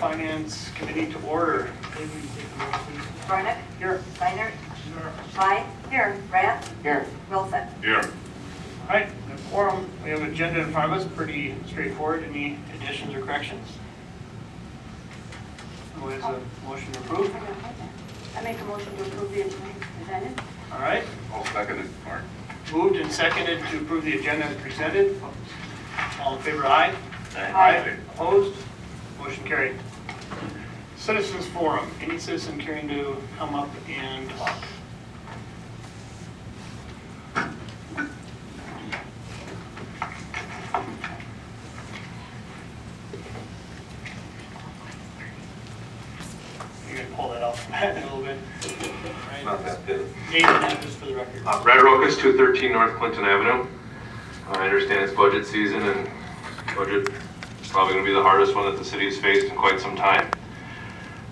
Finance Committee to order. Maybe we take the roll, please. Brennick. Here. Steiner. Here. Schley. Here. Rath. Here. Wilson. Here. All right, the forum, we have an agenda in front of us, pretty straightforward. Any additions or corrections? What is a motion to approve? I make a motion to approve the agenda. All right, I'll second it, Mark. moved and seconded to approve the agenda as presented. All in favor, aye? Aye. Opposed? Motion carried. Citizens Forum, any citizen caring to come up and talk? You can pull that off a little bit. Right. Not that good. Nathan, just for the record. Brad Rokas, 213 North Clinton Avenue. I understand it's budget season, and budget is probably going to be the hardest one that the city has faced in quite some time.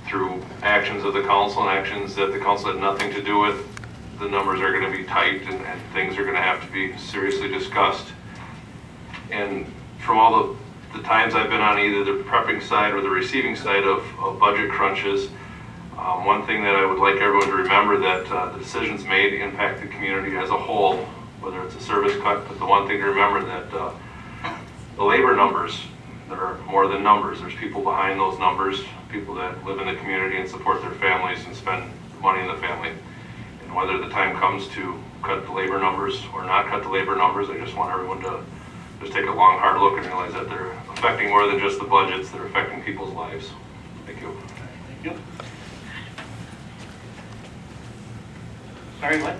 Through actions of the council and actions that the council had nothing to do with, the numbers are going to be tight and things are going to have to be seriously discussed. And from all the times I've been on either the prepping side or the receiving side of budget crunches, one thing that I would like everyone to remember that the decisions made impact the community as a whole, whether it's a service cut, but the one thing to remember that the labor numbers, there are more than numbers. There's people behind those numbers, people that live in the community and support their families and spend money in the family. And whether the time comes to cut the labor numbers or not cut the labor numbers, I just want everyone to just take a long, hard look and realize that they're affecting more than just the budgets, they're affecting people's lives. Thank you. Thank you. Mary, what?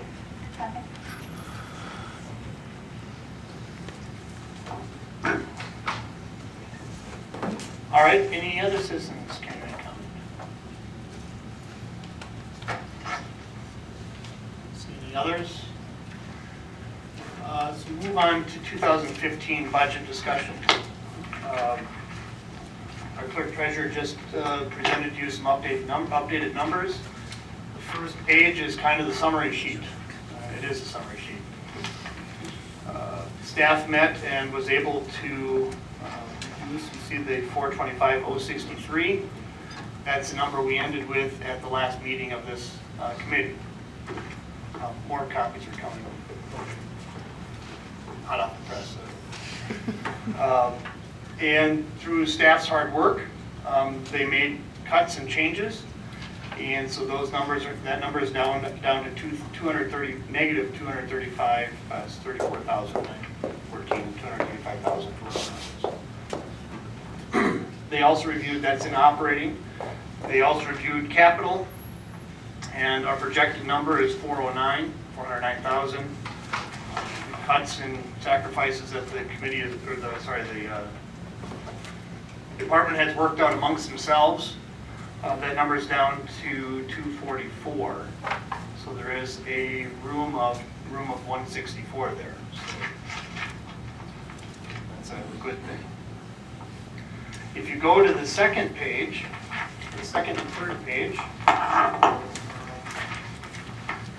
All right, any other citizens can comment? See any others? So move on to 2015 budget discussion. Our clerk treasurer just presented you some updated numbers. The first page is kind of the summary sheet. It is a summary sheet. Staff met and was able to you see the 425,063. That's the number we ended with at the last meeting of this committee. More copies are coming. Hot off the press. And through staff's hard work, they made cuts and changes. And so those numbers that number is down to negative 235, 34,914, 235,000 total. They also reviewed, that's in operating. They also reviewed capital, and our projected number is 409,000. Cuts and sacrifices that the committee, the department heads worked out amongst themselves. That number is down to 244. So there is a room of 164 there. So that's a good thing. If you go to the second page, the second and third page,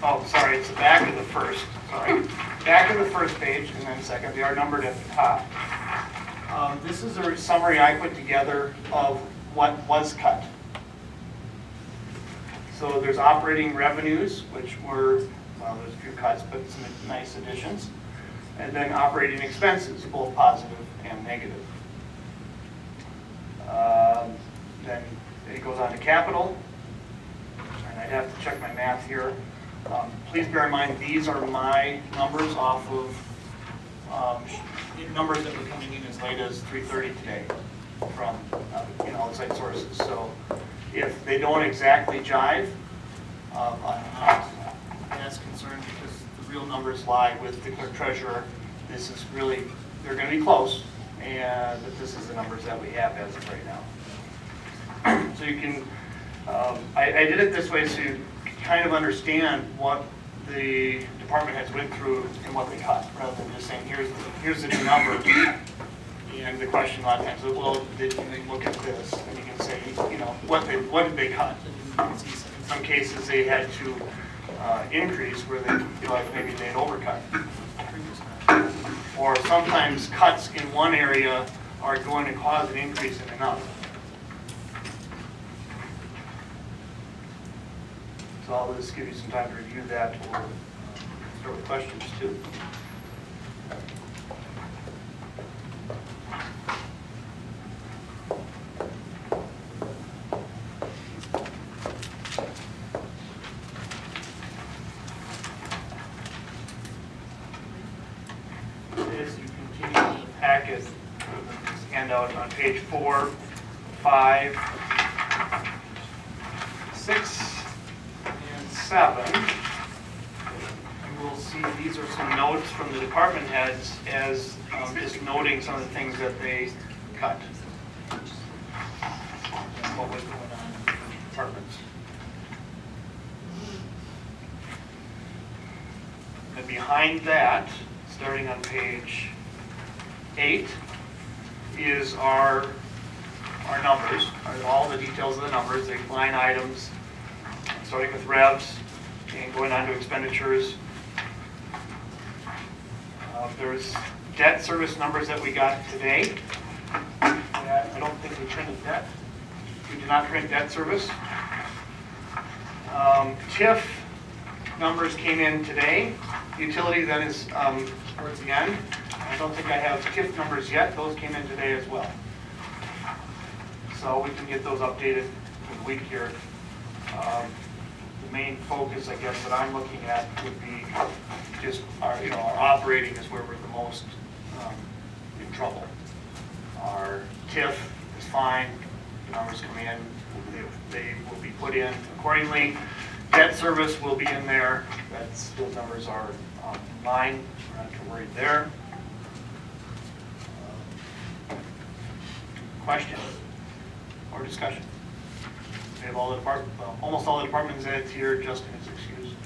oh, sorry, it's the back of the first, sorry. Back of the first page and then second, they are numbered at the top. This is a summary I put together of what was cut. So there's operating revenues, which were, well, there's a few cuts, but some nice additions. And then operating expenses, both positive and negative. Then it goes on to capital, and I'd have to check my math here. Please bear in mind, these are my numbers off of numbers that were coming in as late as 3:30 today from outside sources. So if they don't exactly jive, I'm not as concerned because the real numbers lie with the clerk treasurer. This is really, they're going to be close, but this is the numbers that we have as of right now. So you can, I did it this way so you kind of understand what the department heads went through and what they cut, rather than just saying, here's the new number. And the question a lot of times is, well, did you look at this? And you can say, what did they cut? And in some cases, they had to increase where they feel like maybe they'd overcut. Or sometimes cuts in one area are going to cause an increase in another. So I'll just give you some time to review that or start with questions too. As you continue the packet, this handout on page 4, 5, 6, and 7, you will see these are some notes from the department heads as just noting some of the things that they cut. And what was going on in the departments. And behind that, starting on page 8, is our numbers, all the details of the numbers, the line items, starting with revs and going on to expenditures. There's debt service numbers that we got today. I don't think we printed debt. We did not print debt service. TIF numbers came in today. Utility then is towards the end. I don't think I have TIF numbers yet. Those came in today as well. So we can get those updated for the week here. The main focus, I guess, that I'm looking at would be just our operating is where we're the most in trouble. Our TIF is fine. The numbers come in. They will be put in accordingly. Debt service will be in there. Those numbers are in line. We're not too worried there. Questions or discussion? We have all the almost all the departments heads here. Justin is excused.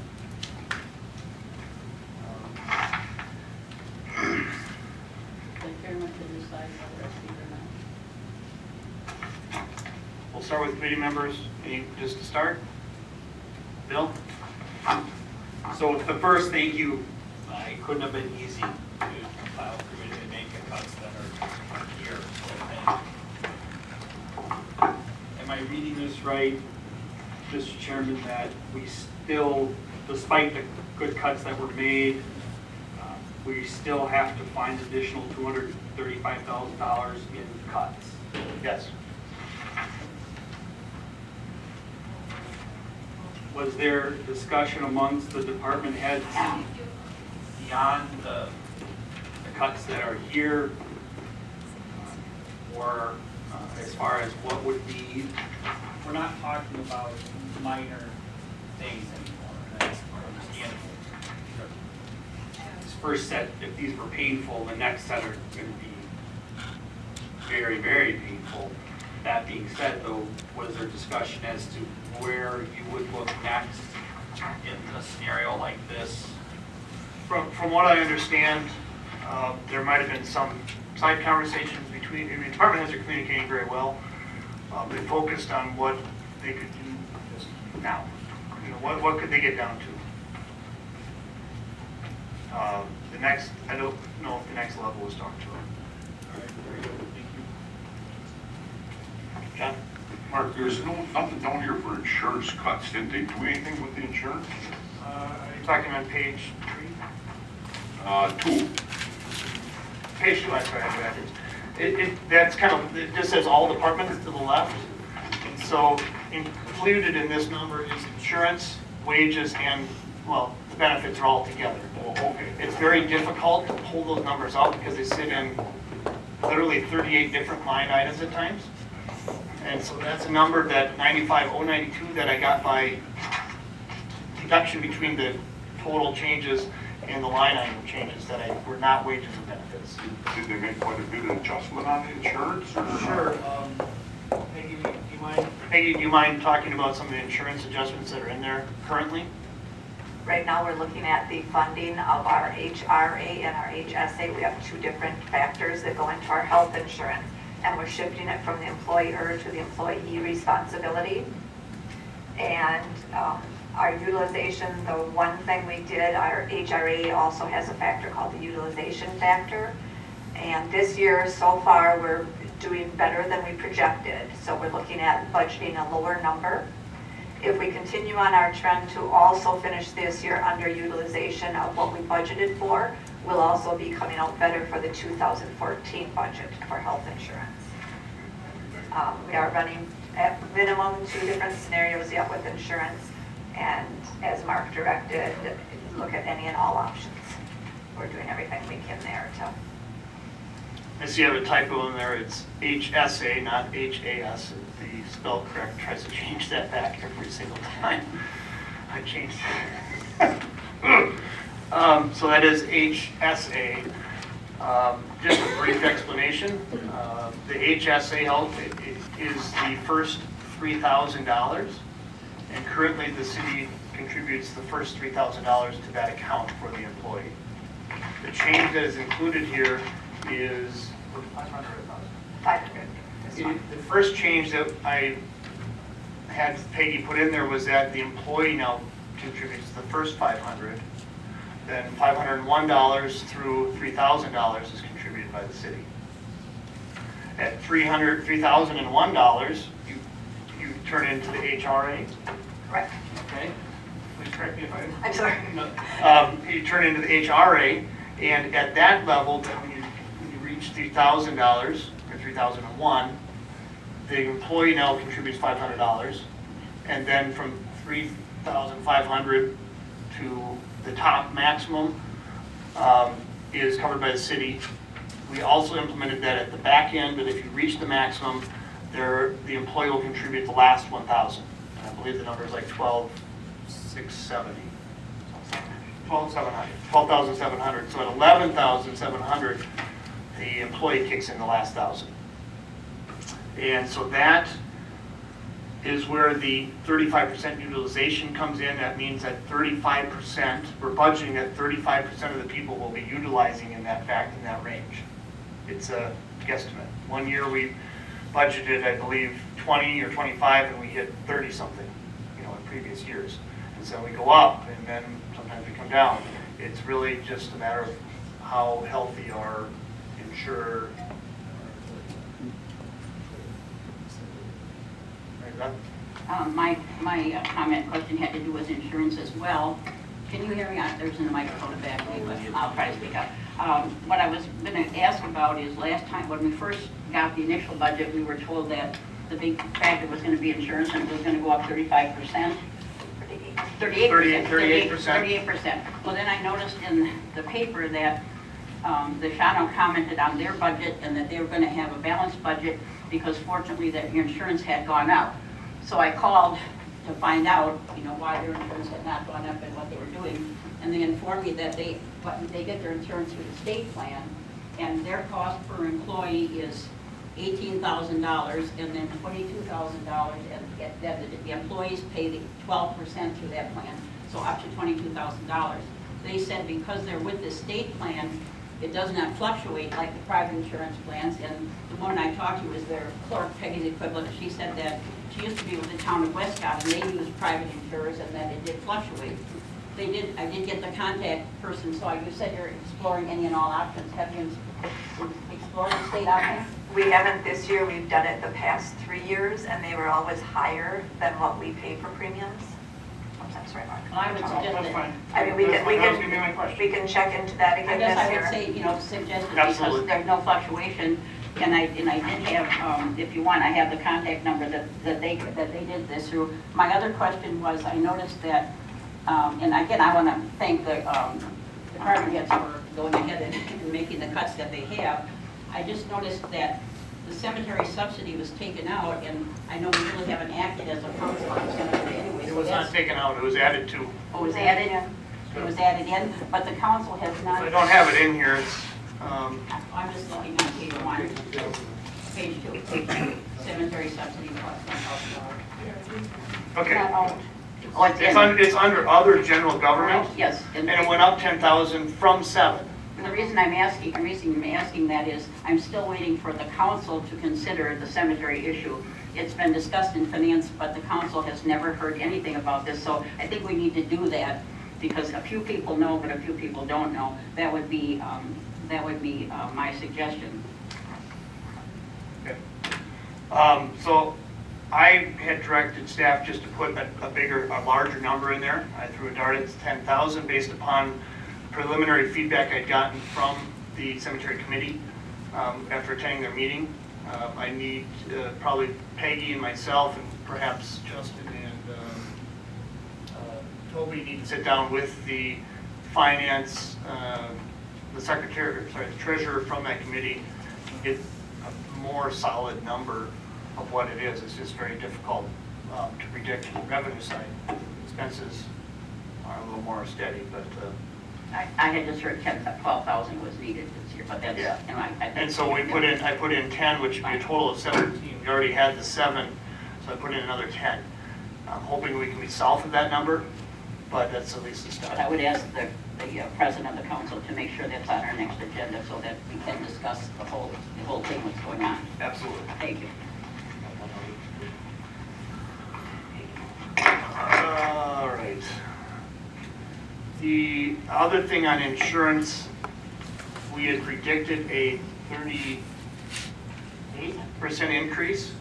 Like very much to decide whether it's or not. We'll start with committee members. Just to start, Bill. So the first, thank you. It couldn't have been easy to compile through it and make the cuts that are here. Am I reading this right, Mr. Chairman, that we still, despite the good cuts that were made, we still have to find additional $235,000 in cuts? Yes. Was there discussion amongst the department heads beyond the cuts that are here? Or as far as what would be, we're not talking about minor things anymore, and that's understandable. This first set, if these were painful, the next set are going to be very, very painful. That being said, though, was there discussion as to where you would look next in a scenario like this? From what I understand, there might have been some side conversations between, the department heads are communicating very well. They focused on what they could do just now. What could they get down to? The next, I don't know if the next level was talked to them. All right, very good, thank you. John? Mark, there's nothing down here for insurance cuts. Didn't they do anything with the insurance? Are you talking on page 3? 2. Page 2, I'm sorry. That's kind of, it just says all departments to the left. And so included in this number is insurance, wages, and, well, the benefits are all together. Oh, okay. It's very difficult to pull those numbers out because they sit in literally 38 different line items at times. And so that's a number that 95,092 that I got by deduction between the total changes and the line item changes that were not wages and benefits. Did they make quite a bit of adjustment on the insurance? Or? Sure. Peggy, do you mind talking about some of the insurance adjustments that are in there currently? Right now, we're looking at the funding of our HRA and our HSA. We have two different factors that go into our health insurance, and we're shifting it from the employer to the employee responsibility. And our utilization, the one thing we did, our HRA also has a factor called the utilization factor. And this year, so far, we're doing better than we projected. So we're looking at budgeting a lower number. If we continue on our trend to also finish this year under utilization of what we budgeted for, we'll also be coming out better for the 2014 budget for health insurance. We are running at minimum 2 different scenarios yet with insurance, and as Mark directed, look at any and all options. We're doing everything we can there to. I see you have a typo in there, it's HSA, not HAS. The spell correct tries to change that back every single time. I changed it. So that is HSA. Just a brief explanation. The HSA health is the first $3,000, and currently the city contributes the first $3,000 to that account for the employee. The change that is included here is 500 or 1,000? 500 this month. The first change that I had Peggy put in there was that the employee now contributes the first $500, then $501 through $3,000 is contributed by the city. At $3,001, you turn into the HRA, Correct. okay? Please correct me if I... I'm sorry. You turn into the HRA, and at that level, then when you reach $3,000 or 3,001, the employee now contributes $500, and then from 3,500 to the top maximum is covered by the city. We also implemented that at the back end, that if you reach the maximum, the employee will contribute the last 1,000. I believe the number is like 12,670. 12,700. So at 11,700, the employee kicks in the last 1,000. And so that is where the 35% utilization comes in. That means that 35%, we're budgeting that 35% of the people will be utilizing in that range. It's a guesstimate. One year we budgeted, I believe, 20 or 25, and we hit 30 something, in previous years. And so we go up, and then sometimes we come down. It's really just a matter of how healthy our insurer. My comment question had to do with insurance as well. Can you hear me? There's a microphone in the back of me, but I'll try to speak up. What I was going to ask about is last time when we first got the initial budget, we were told that the big factor was going to be insurance and it was going to go up 35%. 38%. Well, then I noticed in the paper that the Shawano commented on their budget and that they were going to have a balanced budget because fortunately that your insurance had gone up. So I called to find out, why their insurance had not gone up and what they were doing. And they informed me that they get their insurance through the state plan, and their cost per employee is $18,000 and then $22,000, and that the employees pay the 12% through that plan, so up to $22,000. They said because they're with the state plan, it does not fluctuate like the private insurance plans. And the woman I talked to was their clerk, Peggy's equivalent. She said that she used to be with the town of Westcott, and they used private insurers, and that it did fluctuate. I did get the contact person, so you said you're exploring any and all options. Have you explored the state options? We haven't this year. We've done it the past 3 years, and they were always higher than what we pay for premiums. I'm sorry, Mark. Well, I would suggest That's that. fine. I mean, we That was gonna be my question. can check into that I again guess this I year. would say, suggest it Absolutely. because there's no fluctuation. And I did have, if you want, I have the contact number that they did this through. My other question was, I noticed that, and again, I want to thank the department heads for going ahead and making the cuts that they have. I just noticed that the cemetery subsidy was taken out, and I know we really haven't acted as a council on cemetery anyway. It so was not that's- taken out, it was added to. Oh, it was added? It was added in, but the council has not. I don't have it in here, it's, I'm just looking on page 1, page 2. Cemetery subsidy plus $10,000. okay. Oh, it's in. It's under other general government, Yes. and it went up 10,000 from 7. And the reason I'm asking that is I'm still waiting for the council to consider the cemetery issue. It's been discussed in finance, but the council has never heard anything about this. So I think we need to do that because a few people know, but a few people don't know. That would be my suggestion. Okay. So I had directed staff just to put a larger number in there. I threw a dart at 10,000 based upon preliminary feedback I'd gotten from the cemetery committee after attending their meeting. I need probably Peggy and myself and perhaps Justin and Toby need to sit down with the finance, the treasurer from that committee and get a more solid number of what it is. It's just very difficult to predict the revenue side. Expenses are a little more steady, but I had just heard 12,000 was needed this year, but that's, Yeah. you know, I think. and so I put in 10, which would be a total of 17. We already had the 7, so I put in another 10. I'm hoping we can be south of that number, but that's at least a But I start. would ask the president of the council to make sure that's on our next agenda so that we can discuss the whole thing, what's going on. Absolutely. Thank you. All right. The other thing on insurance, we had predicted a 38% increase.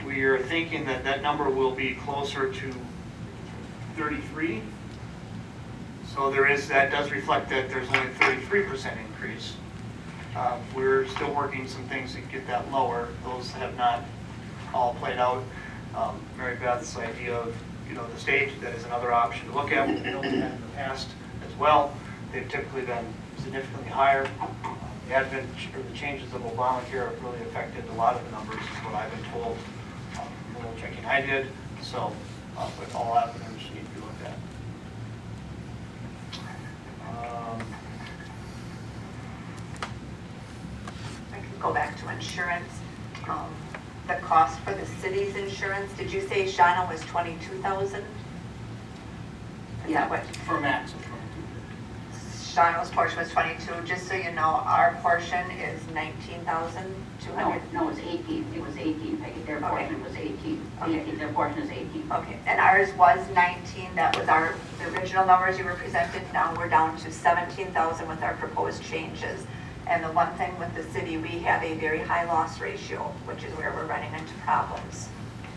We are thinking that that number will be closer to 33. So that does reflect that there's only a 33% increase. We're still working some things to get that lower. Those have not all played out. Mary Beth's idea of, the state, that is another option to look at. We've looked at in the past as well. They've typically been significantly higher. The advent or the changes of Obamacare have really affected a lot of the numbers, is what I've been told. A little checking I did. So, but all avenues need to be looked at. I can go back to insurance. The cost for the city's insurance, did you say, Shauna, was 22,000? Is that what? For max of Shauna's portion was 22. Just so you know, our portion is 19,200. No, it's 18. It was 18. Peggy. Their portion was 18. Okay. 18. Their portion is 18. Okay, and ours was 19. That was the original numbers you were presented. Now we're down to 17,000 with our proposed changes. And the one thing with the city, we have a very high loss ratio, which is where we're running into problems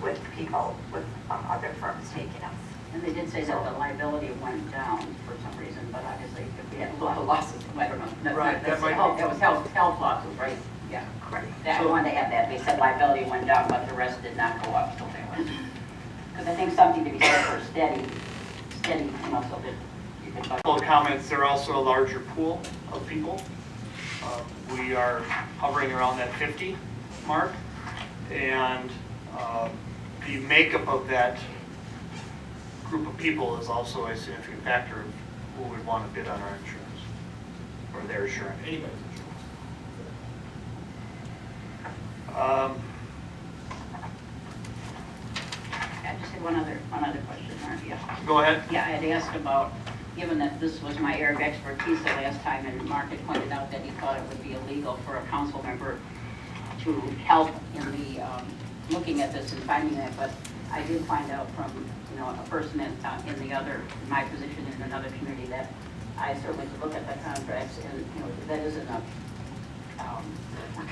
with people, with other firms taking us. And they did say that the liability went down for some reason, but obviously if we had a lot of losses, I don't know. Right, that might be- It was health losses, right? Yeah. Correct. I wanted to add that. They said liability went down, but the rest did not go up, so they went. Because I think something to be said for steady, so that you can. couple of comments. They're also a larger pool of people. We are hovering around that 50 mark, and the makeup of that group of people is also a significant factor of who would want to bid on our insurance, or their insurance, anybody's insurance. I just had one other question, Mark. Yeah. Go ahead. Yeah, I had asked about, given that this was my area of expertise the last time, and Mark had pointed out that he thought it would be illegal for a council member to help in the, looking at this and finding that, but I did find out from, a person in my position in another community, that I certainly could look at the contracts, and, that isn't a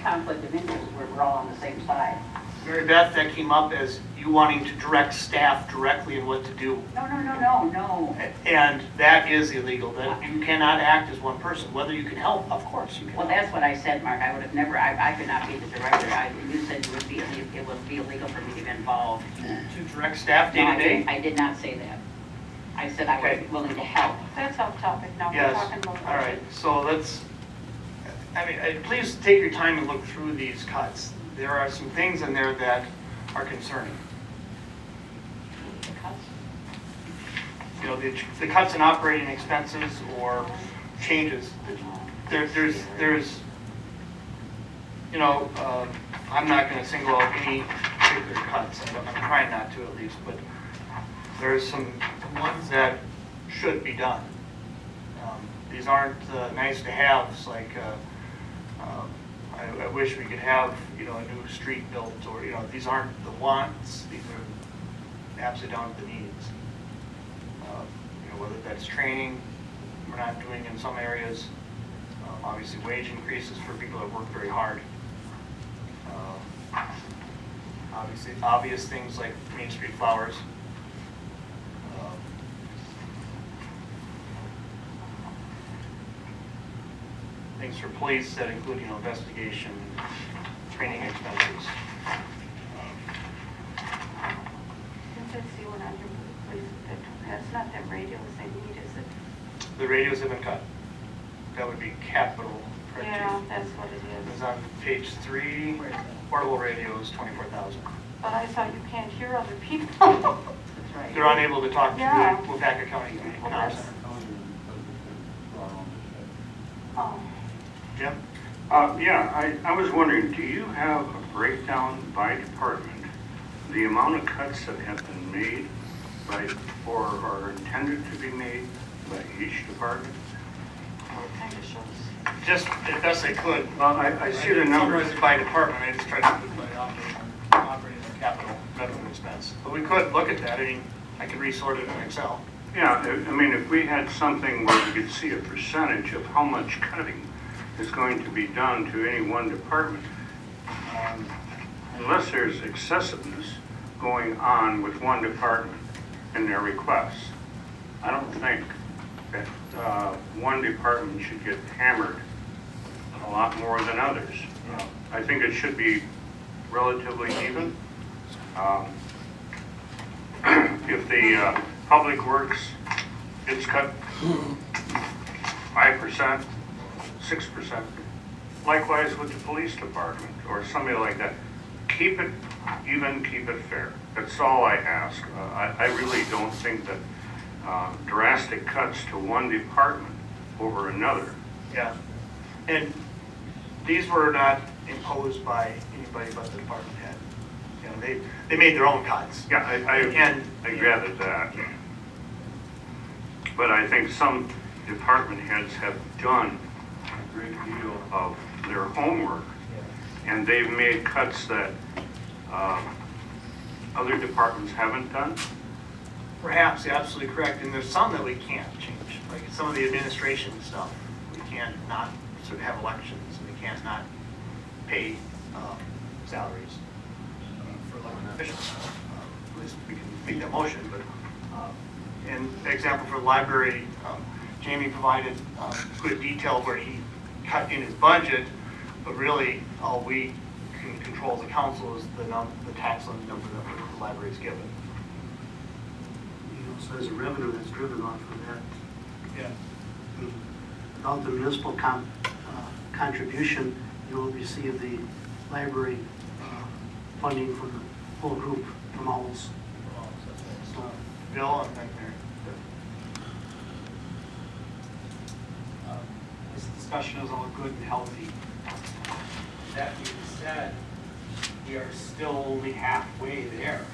conflict of interest where we're all on the same side. Mary Beth, that came up as you wanting to direct staff directly in what to do. No. And that is illegal. That you cannot act as one person. Whether you can help, of course you can. Well, that's what I said, Mark. I would have never, I could not be the director. You said it would be illegal for me to be involved. To direct staff No, day to day? I did not say that. I said I would be willing to help. That's off topic now. We're Yes. talking about. All right. So please take your time and look through these cuts. There are some things in there that are concerning. The cuts. The cuts in operating expenses or changes. There's I'm not going to single out any particular cuts. I'm trying not to, at least, but there's some ones that should be done. These aren't nice to haves, like I wish we could have a new street built, or these aren't the wants. These are absolutely down to the needs. Whether that's training, we're not doing in some areas. Obviously, wage increases for people that work very hard. Obviously, obvious things like Main Street flowers. Things for police that include, investigation, training expenses. Since I see one on your police, that's not them radios they need, is it? The radios have been cut. That would be capital. correct, Yeah, Chief? that's what it It was is. on page 3, portable radios, 24,000. But I thought you can't hear other people. That's right. They're unable to talk to Yeah. the Wapaka County Well, Comm that's- Center. Oh, Jim? Yeah, I was wondering, do you have a breakdown by department, the amount of cuts that have been made by, or are intended to be made by each department? well, it kind of shows. Just as best I could. Well, I see the didn't numbers. summarize it by department, I just tried to put it by operating or capital revenue expense. But we could look at that, I could resort it in Excel. Yeah, I mean, if we had something where we could see a percentage of how much cutting is going to be done to any one department, unless there's excessiveness going on with one department in their requests, I don't think that one department should get hammered a lot more than others. I think it should be relatively even. If the Public Works gets cut 5%, 6%, likewise with the police department or somebody like that. Keep it even, keep it fair. That's all I ask. I really don't think that drastic cuts to one department over another. Yeah. And these were not imposed by anybody but the department head. They made their own cuts. Yeah, I gathered that. But I think some department heads have done a great deal of their homework, and they've made cuts that other departments haven't done. Perhaps, you're absolutely correct, and there's some that we can't change, like some of the administration stuff. We can't not sort of have elections, and we can't not pay salaries for elected officials. At least we can make that motion, but, and example for the library, Jamie provided good detail where he cut in his budget, but really all we can control as a council is the tax on the number that the library's given. So there's a revenue that's driven off of that. Yeah. I mean, without the municipal contribution, you will receive the library funding from the whole group, from Owls. So, Bill, and then Mary. This discussion is all good and healthy. That being said, we are still only halfway there.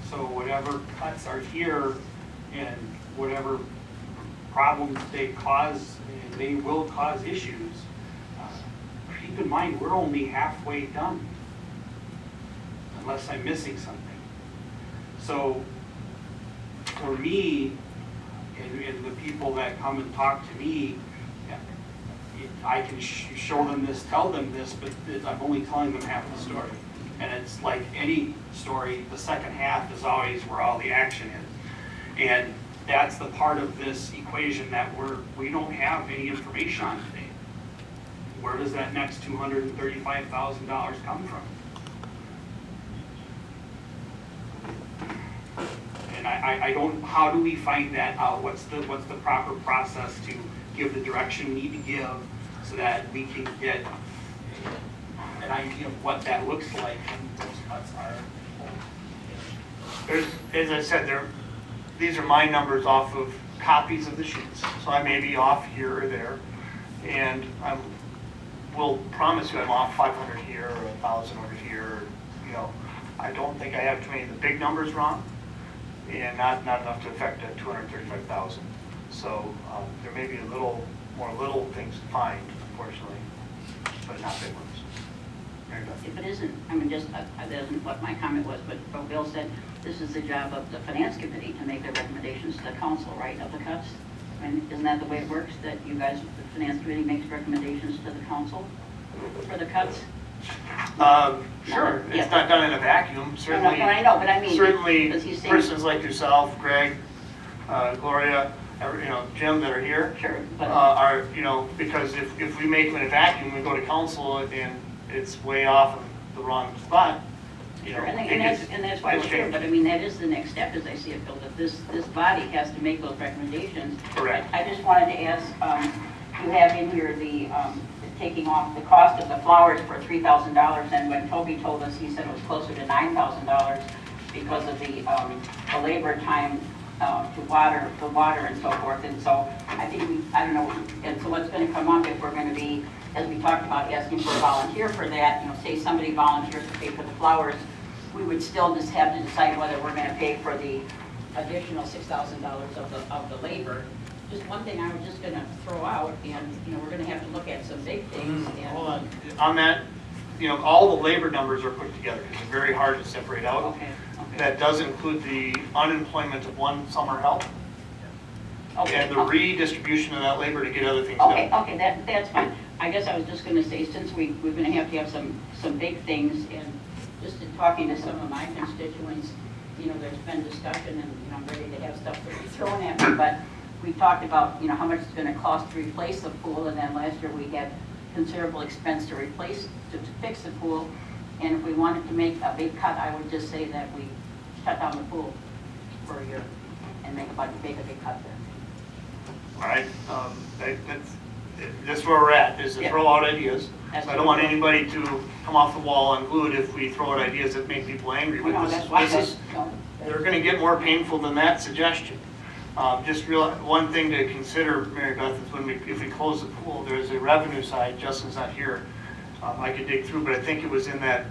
So whatever cuts are here and whatever problems they cause, and they will cause issues, keep in mind, we're only halfway done. Unless I'm missing something. So for me, and the people that come and talk to me, I can show them this, tell them this, but I'm only telling them half the story. And it's like any story, the second half is always where all the action is. And that's the part of this equation that we don't have any information on today. Where does that next $235,000 come from? And I don't, how do we find that out? What's the proper process to give the direction we need to give so that we can get an idea of what that looks like and those cuts are? As I said, these are my numbers off of copies of the sheets, so I may be off here or there, and I will promise you I'm off 500 here or 1,000 over here. I don't think I have too many of the big numbers wrong, and not enough to affect that 235,000. So there may be a little more little things to find, unfortunately, but not big ones. Mary Beth? If it isn't, I mean, just, that isn't what my comment was, but Bill said, this is the job of the finance committee to make the recommendations to the council, right, of the cuts? And isn't that the way it works, that you guys, the finance committee makes recommendations to the council for the cuts? Sure, Yeah. it's not done in a vacuum, certainly. No, I know, but I mean, Certainly, does he say- persons like yourself, Greg, Gloria, Jim that are here, Sure, but- are, because if we make them in a vacuum, we go to council and it's way off in the wrong spot, Sure, it and that's why we're gets here, changed. but I mean, that is the next step, as I see it, Bill, that this body has to make those recommendations. Correct. I just wanted to ask, you have in here the, taking off the cost of the flowers for $3,000, and when Toby told us, he said it was closer to $9,000 because of the labor time to water, the water and so forth, and so I think I don't know, and so what's gonna come up if we're gonna be, as we talked about, asking for a volunteer for that, say somebody volunteers to pay for the flowers, we would still just have to decide whether we're gonna pay for the additional $6,000 of the labor. Just one thing I was just gonna throw out, and, we're gonna have to look at some big things, and. Hold on that, all the labor numbers are put together, because they're very hard to separate out. Okay. That does include the unemployment of one summer help, and the redistribution of that labor to get other things done. Okay, that's fine. I guess I was just gonna say, since we're gonna have some big things, and just in talking to some of my constituents, there's been discussion, and, I'm ready to have stuff to be thrown at me, but we talked about, how much it's gonna cost to replace the pool, and then last year we had considerable expense to fix the pool, and if we wanted to make a big cut, I would just say that we shut down the pool for a year and make a big cut there. All right, that's where we're at, is to Yeah. throw out ideas. That's So I don't want anybody to come off the wall unglued if we throw out ideas that make people angry. But No, this- that's why this is- They're gonna get more painful than that suggestion. One thing to consider, Mary Beth, is if we close the pool, there's a revenue side, Justin's not here. I could dig through, but I think it was in that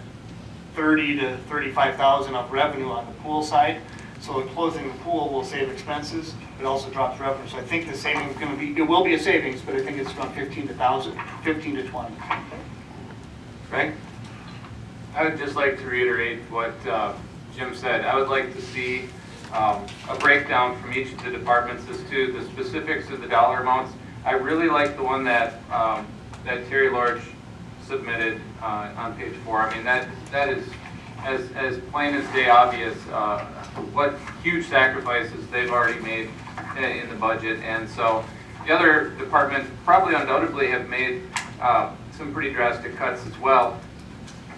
30 to 35,000 of revenue on the pool side. So closing the pool will save expenses, it also drops revenue. So I think the savings is gonna be, it will be a savings, but I think it's around 15 to 20. Right? I would just like to reiterate what Jim said. I would like to see a breakdown from each of the departments as to the specifics of the dollar amounts. I really like the one that Terry Lorch submitted on page 4. I mean, that is as plain as day obvious what huge sacrifices they've already made in the budget. And so the other departments probably undoubtedly have made some pretty drastic cuts as well,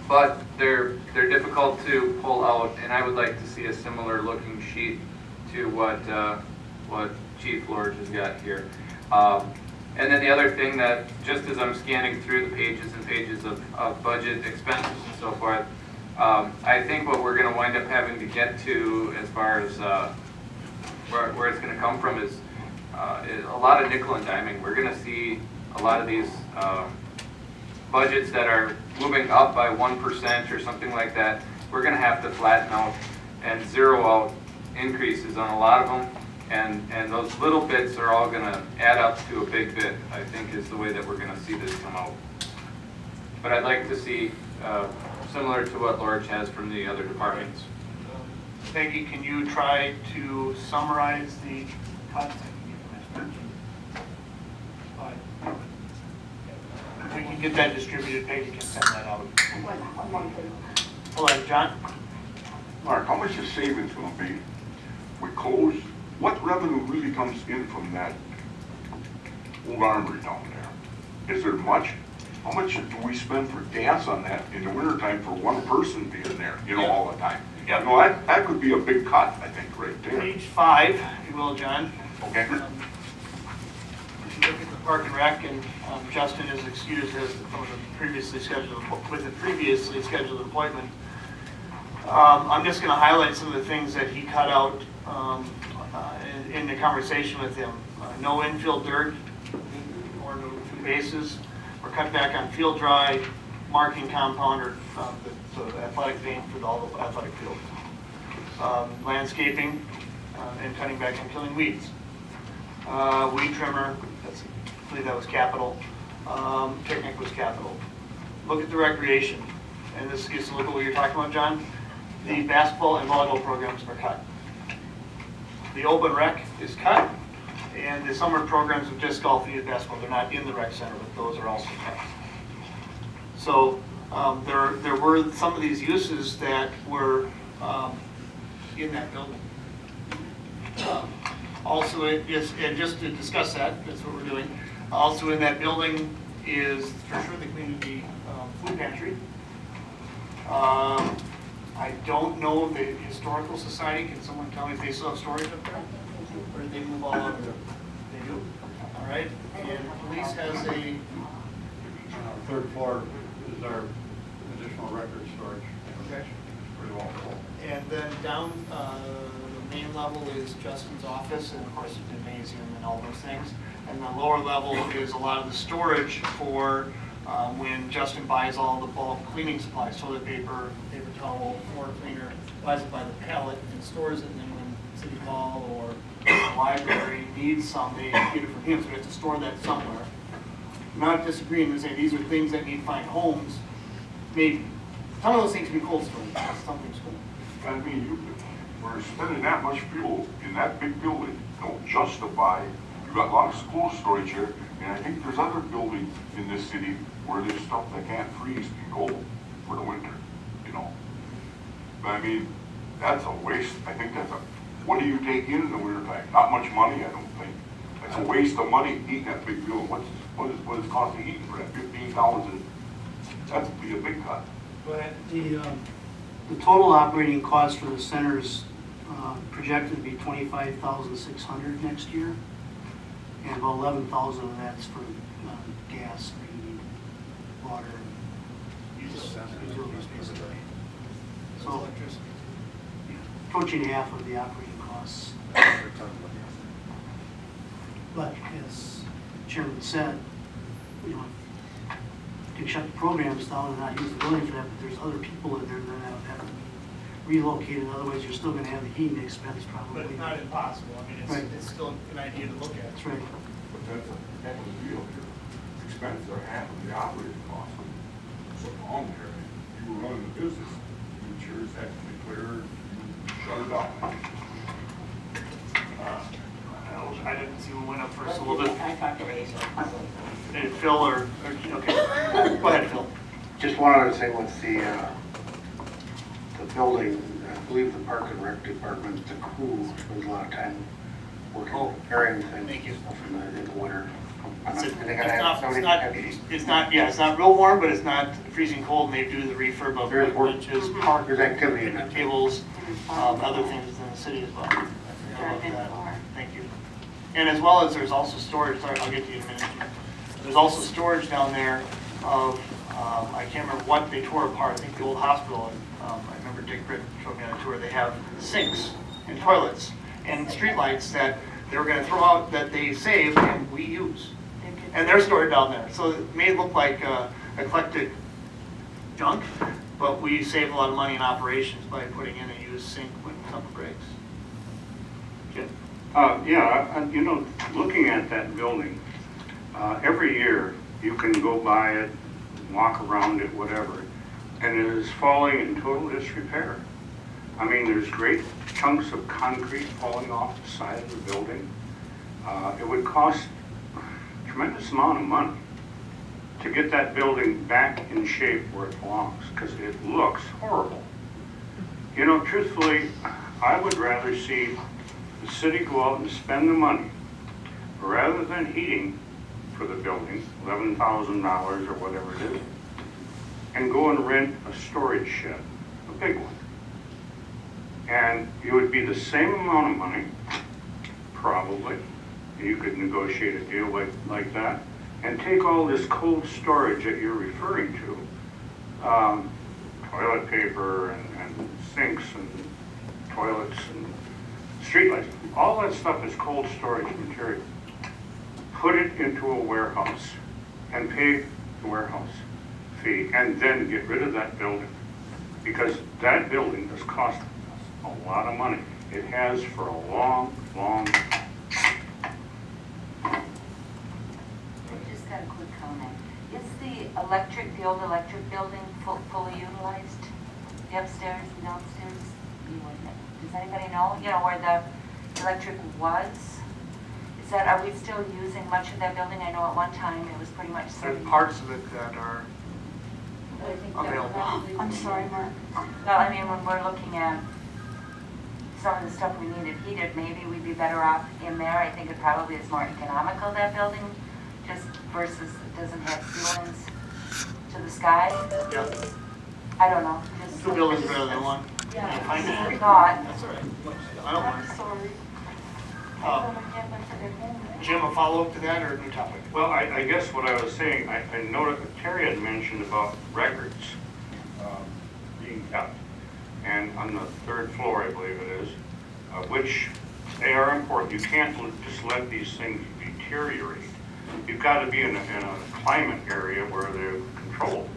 but they're difficult to pull out, and I would like to see a similar looking sheet to what Chief Lorch has got here. And then the other thing that, just as I'm scanning through the pages and pages of budget expenses and so forth, I think what we're going to wind up having to get to as far as where it's going to come from is a lot of nickel and diming. We're going to see a lot of these budgets that are moving up by 1% or something like that. We're going to have to flatten out and zero out increases on a lot of them. And those little bits are all going to add up to a big bit, I think, is the way that we're going to see this come out. But I'd like to see similar to what Lorch has from the other departments. Peggy, can you try to summarize the cuts? If we can get that distributed, Peggy can send that out. Hold on, John? Mark, how much is savings gonna be? We close, what revenue really comes in from that old armory down there? Is there much? How much do we spend for gas on that in the wintertime for one person being there, Yep. all the time? Yep. That could be a big cut, I think, right there. Page 5, if you will, John. Okay? If you look at the Park and Rec, and Justin is excused as from the previously scheduled, with a previously scheduled appointment. I'm just going to highlight some of the things that he cut out in the conversation with him. No infield dirt, or no bases. We're cut back on field dry, marking compound, or the athletic paint for all the athletic fields. Landscaping, and cutting back on killing weeds. Weed trimmer, I believe that was capital. Picnic was capital. Look at the recreation, and this gets a look at what you're talking about, John. The basketball and volleyball programs are cut. The open rec is cut, and the summer programs of disc golf and youth basketball, they're not in the rec center, but those are also cut. So there were some of these uses that were in that building. Also, and just to discuss that, that's what we're doing. Also in that building is for sure the community food pantry. I don't know if the Historical Society, can someone tell me if they still have storage up there? Or did they move all over? They do? All right. And police has a, Third floor is our additional record storage. okay. Pretty well full. And then down, the main level is Justin's office and of course the gymnasium and all those things. And the lower level is a lot of the storage for when Justin buys all the bulk cleaning supplies, toilet paper, paper towel, floor cleaner, buys it by the pallet and stores it, and then when City Hall or the library needs some, they get it from him, so they have to store that somewhere. I'm not disagreeing and saying these are things that need to find homes, maybe. Some of those things can be cold storage, some things can. I mean, we're spending that much fuel in that big building, don't justify, you've got a lot of school storage here, and I think there's other buildings in this city where there's stuff that can't freeze and go for the winter, you know? But I mean, that's a waste, I think that's a, what do you take in the winter time? Not much money, I don't think. It's a waste of money heating that big building, what is it costing heating for that, $15,000? That'd be a big cut. The total operating cost for the center is projected to be $25,600 next year, and about $11,000 of that's for gas, heating, water, utilities, basically. So, approaching half of the operating costs. But as the Chairman said, you know, you can shut the programs down and not use the building for that, but there's other people in there that have to be relocated. Otherwise, you're still going to have the heating expense probably. But it's not impossible, I mean, Right. it's still an idea to look at. That's right. But that's a heck of a deal here. Expenses are half of the operating cost. So on there, you were running the business, insurance had to be cleared, you shut it down. I didn't see what went up first a little bit. I talked to Asa. Did Phil or okay, go ahead, Phil. Just wanted to say with the building, I believe the Park and Rec Department, the crew spends a lot of time working, preparing things. Thank you. In the winter. It's not, yeah, it's not real warm, but it's not freezing cold, and they do the refurb of There's work. benches, park, There's activity in picnic it. tables, other things in the city as well. I forgot about that. Thank you. And as well as there's also storage, sorry, I'll get to you in a minute. There's also storage down there of, I can't remember what they tore apart, I think the old hospital, I remember Dick Britt showed me on a tour, they have sinks and toilets and streetlights that they were gonna throw out that they saved and we use. And they're stored down there, so it may look like eclectic junk, but we save a lot of money in operations by putting in a used sink when something breaks. Jim? Yeah, you know, looking at that building, every year you can go by it, walk around it, whatever, and it is falling in total disrepair. I mean, there's great chunks of concrete falling off the side of the building. It would cost a tremendous amount of money to get that building back in shape where it belongs, because it looks horrible. You know, truthfully, I would rather see the city go out and spend the money, rather than heating for the building, $11,000 or whatever it is, and go and rent a storage shed, a big one. And it would be the same amount of money, probably. You could negotiate a deal like that, and take all this cold storage that you're referring to, toilet paper and sinks and toilets and streetlights, all that stuff is cold storage material. Put it into a warehouse and pay the warehouse fee, and then get rid of that building. Because that building has cost a lot of money. It has for a long, long time. I just got a quick comment. Is the old electric building fully utilized? The upstairs and downstairs? Does anybody know? You know, where the electric was? Are we still using much of that building? I know at one time it was pretty much. There's parts of it that are I think that available. probably- I'm sorry, Mark. Well, I mean, when we're looking at some of the stuff we needed heated, maybe we'd be better off in there. I think it probably is more economical, that building, just versus it doesn't have ceilings to the sky. Yeah, I don't know. Just- two buildings better than one. Yeah, I just know. a thought. That's all right. I don't mind. I'm sorry. Uh, Jim, a follow-up to that or a new topic? Well, I guess what I was saying, I noticed that Terry had mentioned about records being kept. And on the third floor, I believe it is, which they are important. You can't just let these things deteriorate. You've got to be in a climate area where they're controlled.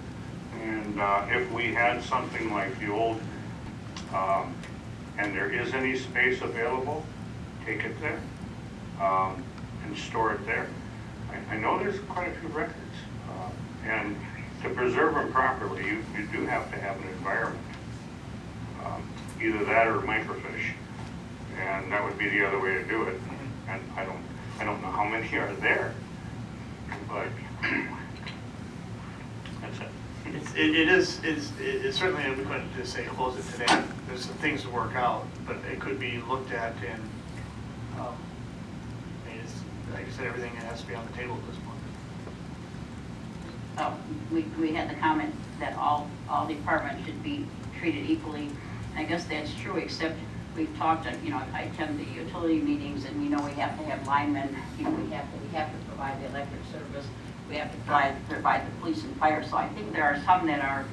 And if we had something like the old, and there is any space available, take it there and store it there. I know there's quite a few records. And to preserve them properly, you do have to have an environment. Either that or microfiche. And that would be the other way to do it. And I don't know how many are there, but that's it. It's certainly, we couldn't just say close it today. There's some things to work out, but it could be looked at and, like I said, everything has to be on the table at this point. We had the comment that all departments should be treated equally. I guess that's true, except we've talked, I attend the utility meetings and we know we have to have linemen, we have to provide the electric service, we have to provide the police and fire. So I think there are some that are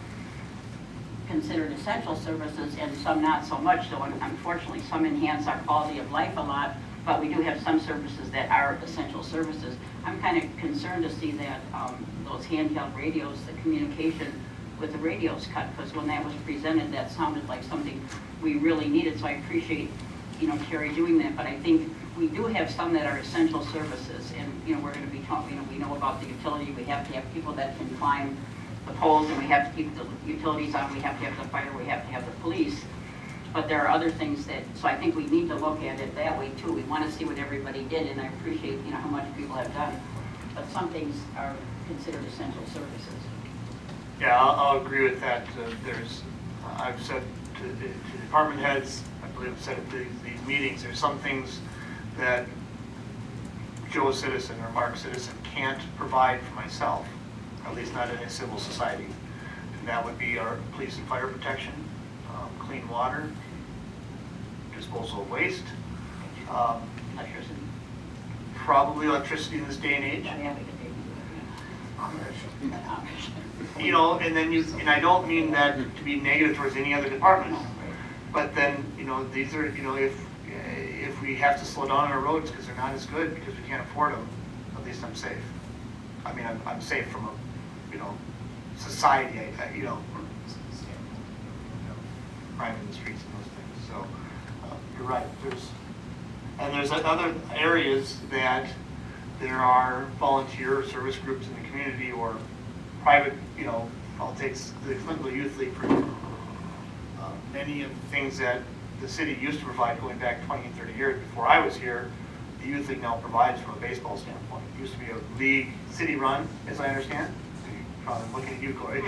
considered essential services and some not so much. So unfortunately, some enhance our quality of life a lot, but we do have some services that are essential services. I'm kind of concerned to see that those handheld radios, the communication with the radios cut, because when that was presented, that sounded like something we really needed. So I appreciate, Terry doing that. But I think we do have some that are essential services, and we're going to be talking. We know about the utility. We have to have people that can climb the poles, and we have to keep the utilities on. We have to have the fire. We have to have the police. But there are other things that, so I think we need to look at it that way too. We want to see what everybody did, and I appreciate, how much people have done. But some things are considered essential services. Yeah, I'll agree with that. I've said to department heads, I believe I've said at these meetings, there's some things that Joe Citizen or Mark Citizen can't provide for myself, at least not in a civil society. And that would be our police and fire protection, clean water, disposal of waste, Electricity. probably electricity in this day and age. Yeah, we could And then and I don't mean that to be negative towards any other department, but then, these are, if we have to slow down on our roads because they're not as good because we can't afford them, at least I'm safe. I mean, I'm safe from a, society, crime in the streets and those things. So, you're right, there's other areas that there are volunteer service groups in the community or private, I'll take the Clinton Youth League for many of the things that the city used to provide going back 20 and 30 years before I was here. The Youth League now provides from a baseball standpoint. It used to be a league, city run, as I understand. I'm looking at you, Corey.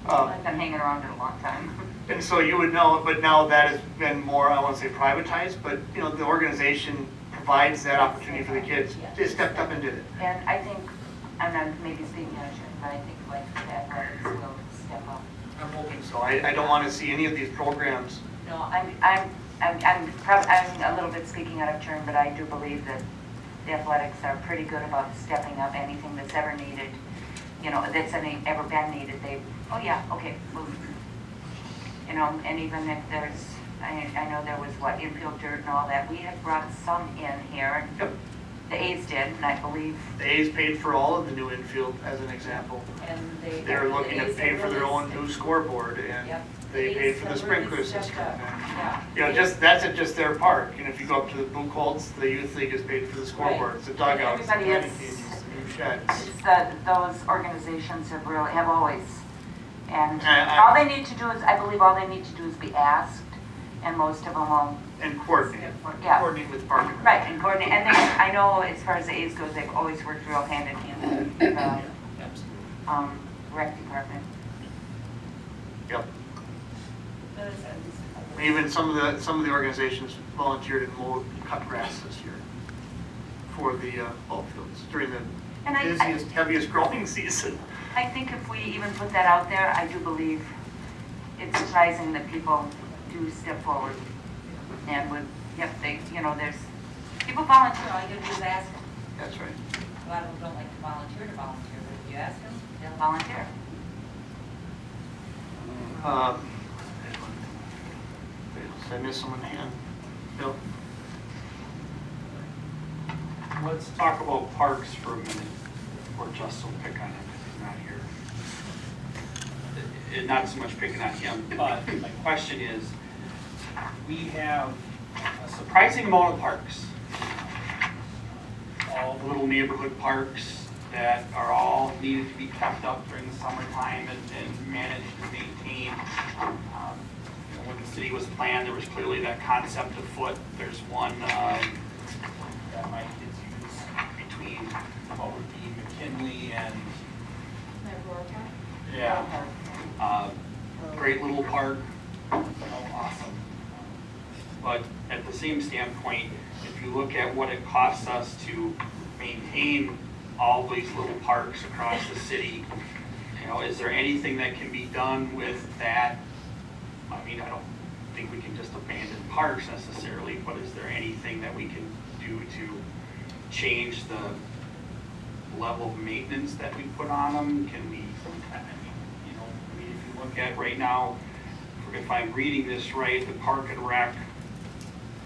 I've been hanging around it a long time. And so you would know, but now that has been more, I won't say privatized, but the organization provides that opportunity for the kids. They stepped up and did it. And I think, I'm not maybe speaking out of turn, but I think like the athletics will step up. I'm hoping so. I don't want to see any of these programs. No, I'm a little bit speaking out of turn, but I do believe that the athletics are pretty good about stepping up anything that's ever needed, that's ever been needed. Oh yeah, okay, well, and even if there's, I know there was infield dirt and all that, we have brought some in here. Yep. The A's did, and I believe. The A's paid for all of the new infield, as an example. And They're looking to pay for their own new scoreboard, and they paid for the sprinkler system. That's just their part. If you go up to the Blue Colts, the Youth League has paid for the scoreboards, the dugouts, the canopies, the new sheds. Those organizations have always, and I all they need to do is, I believe all they need to do is be asked, and most of them will. And coordinate. Yeah. Coordinate with parking. Right, and coordinate, and I know as far as the A's goes, they've always worked real hand in hand with the rec department. Even some of the organizations volunteered and mowed and cut grass this year for the ball fields during the And I- busiest, heaviest growing season. I think if we even put that out there, I do believe it's surprising that people do step forward. And would, yep, there's, people volunteer, all you gotta do is ask them. That's right. A lot of them don't like to volunteer, but if you ask them, They'll volunteer. Did I miss someone's hand? Bill? Let's talk about parks for a minute, or just will pick on him, he's not here. Not so much picking on him, but my question is, we have a surprising amount of parks. All the little neighborhood parks that are all needed to be kept up during the summertime and managed and maintained. When the city was planned, there was clearly that concept afoot. There's one that my kids use between what would be McKinley and, yeah, great little park, awesome. But at the same standpoint, if you look at what it costs us to maintain all these little parks across the city, is there anything that can be done with that? I mean, I don't think we can just abandon parks necessarily, but is there anything that we can do to change the level of maintenance that we put on them? Can we, if you look at right now, if I'm reading this right, the park and rec,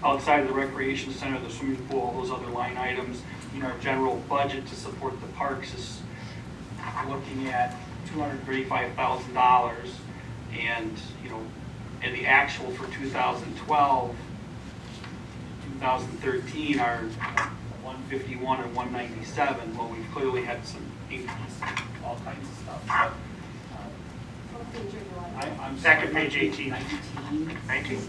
outside of the recreation center, the swimming pool, all those other line items, our general budget to support the parks is looking at $235,000, and and the actual for 2012, 2013 are 151 and 197. Well, we've clearly had some increase in all kinds of stuff. But I'm Second page 18. 19.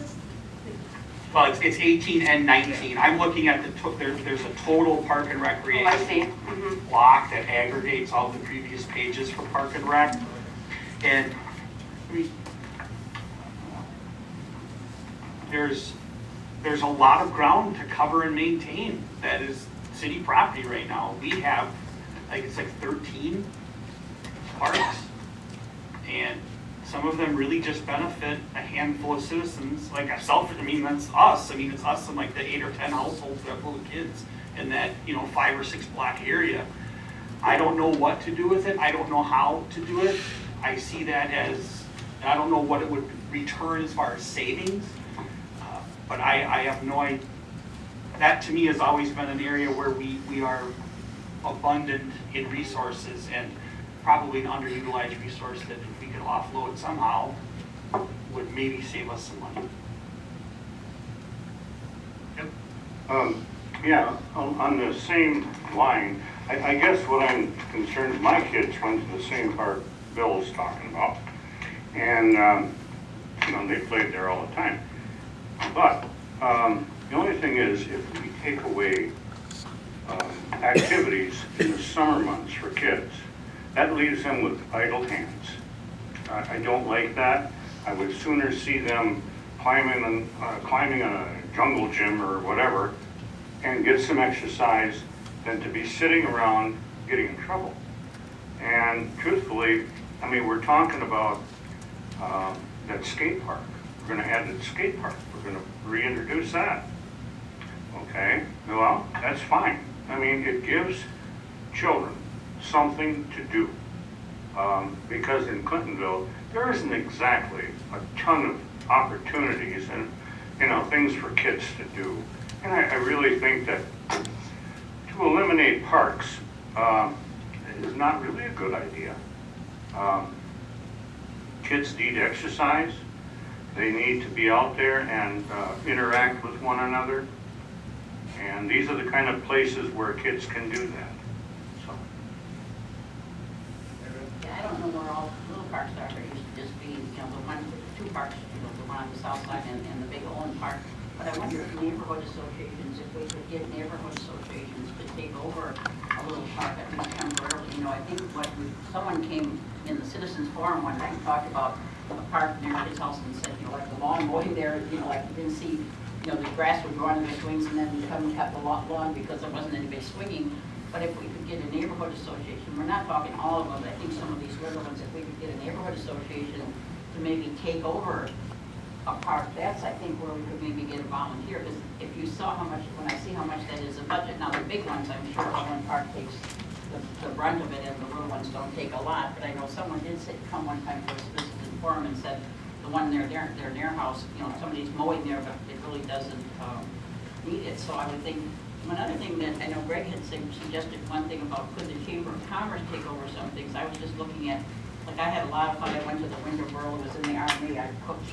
Well, it's 18 and 19. I'm looking at there's a total park and Oh, I recreation see. Mhm. block that aggregates all the previous pages for park and rec. And there's a lot of ground to cover and maintain that is city property right now. We have, I think it's like 13 parks, and some of them really just benefit a handful of citizens, like ourselves. I mean, that's us. I mean, it's us and like the 8 or 10 households that have little kids in that 5 or 6 block area. I don't know what to do with it. I don't know how to do it. I see that as, I don't know what it would return as far as savings, but I have no idea. That to me has always been an area where we are abundant in resources, and probably an underutilized resource that if we could offload somehow would maybe save us some money. Yep. Yeah, on the same line, I guess what I'm concerned is my kids went to the same park Bill's talking about. And, they played there all the time. But the only thing is, if we take away activities in the summer months for kids, that leaves them with idle hands. I don't like that. I would sooner see them climbing a jungle gym or whatever and get some exercise than to be sitting around getting in trouble. And truthfully, I mean, we're talking about that skate park. We're going to add the skate park. We're going to reintroduce that. Okay, well, that's fine. I mean, it gives children something to do. Because in Clintonville, there isn't exactly a ton of opportunities and, things for kids to do. And I really think that to eliminate parks is not really a good idea. Kids need exercise. They need to be out there and interact with one another. And these are the kind of places where kids can do that. So. Yeah, I don't know where all the little parks are. There used to just be, the 2 parks, the one on the south side and the big Owen Park. But I wonder if neighborhood associations, if we could get neighborhood associations to take over a little park, at least temporarily. I think someone came in the Citizens Forum one night and talked about park near his house and said, you know, like the lawn mowing there, you know, like you didn't see, you know, the grass would grow under the swings and then you come and cut the lawn because there wasn't anybody swinging. But if we could get a neighborhood association, we're not talking all of them, but I think some of these little ones, if we could get a neighborhood association to maybe take over a park, that's, I think, where we could maybe get a volunteer. Because if you saw how much, when I see how much that is a budget, now the big ones, I'm sure Holland Park takes the brunt of it and the little ones don't take a lot. But I know someone did come one time to us, visited the forum and said, the one near their house, you know, somebody's mowing there, but it really doesn't need it. So I would think, another thing that I know Greg had suggested one thing about could the Chamber of Commerce take over some things. I was just looking at, like I had a lot of fun. I went to the Winter World, was in the Army, I cooked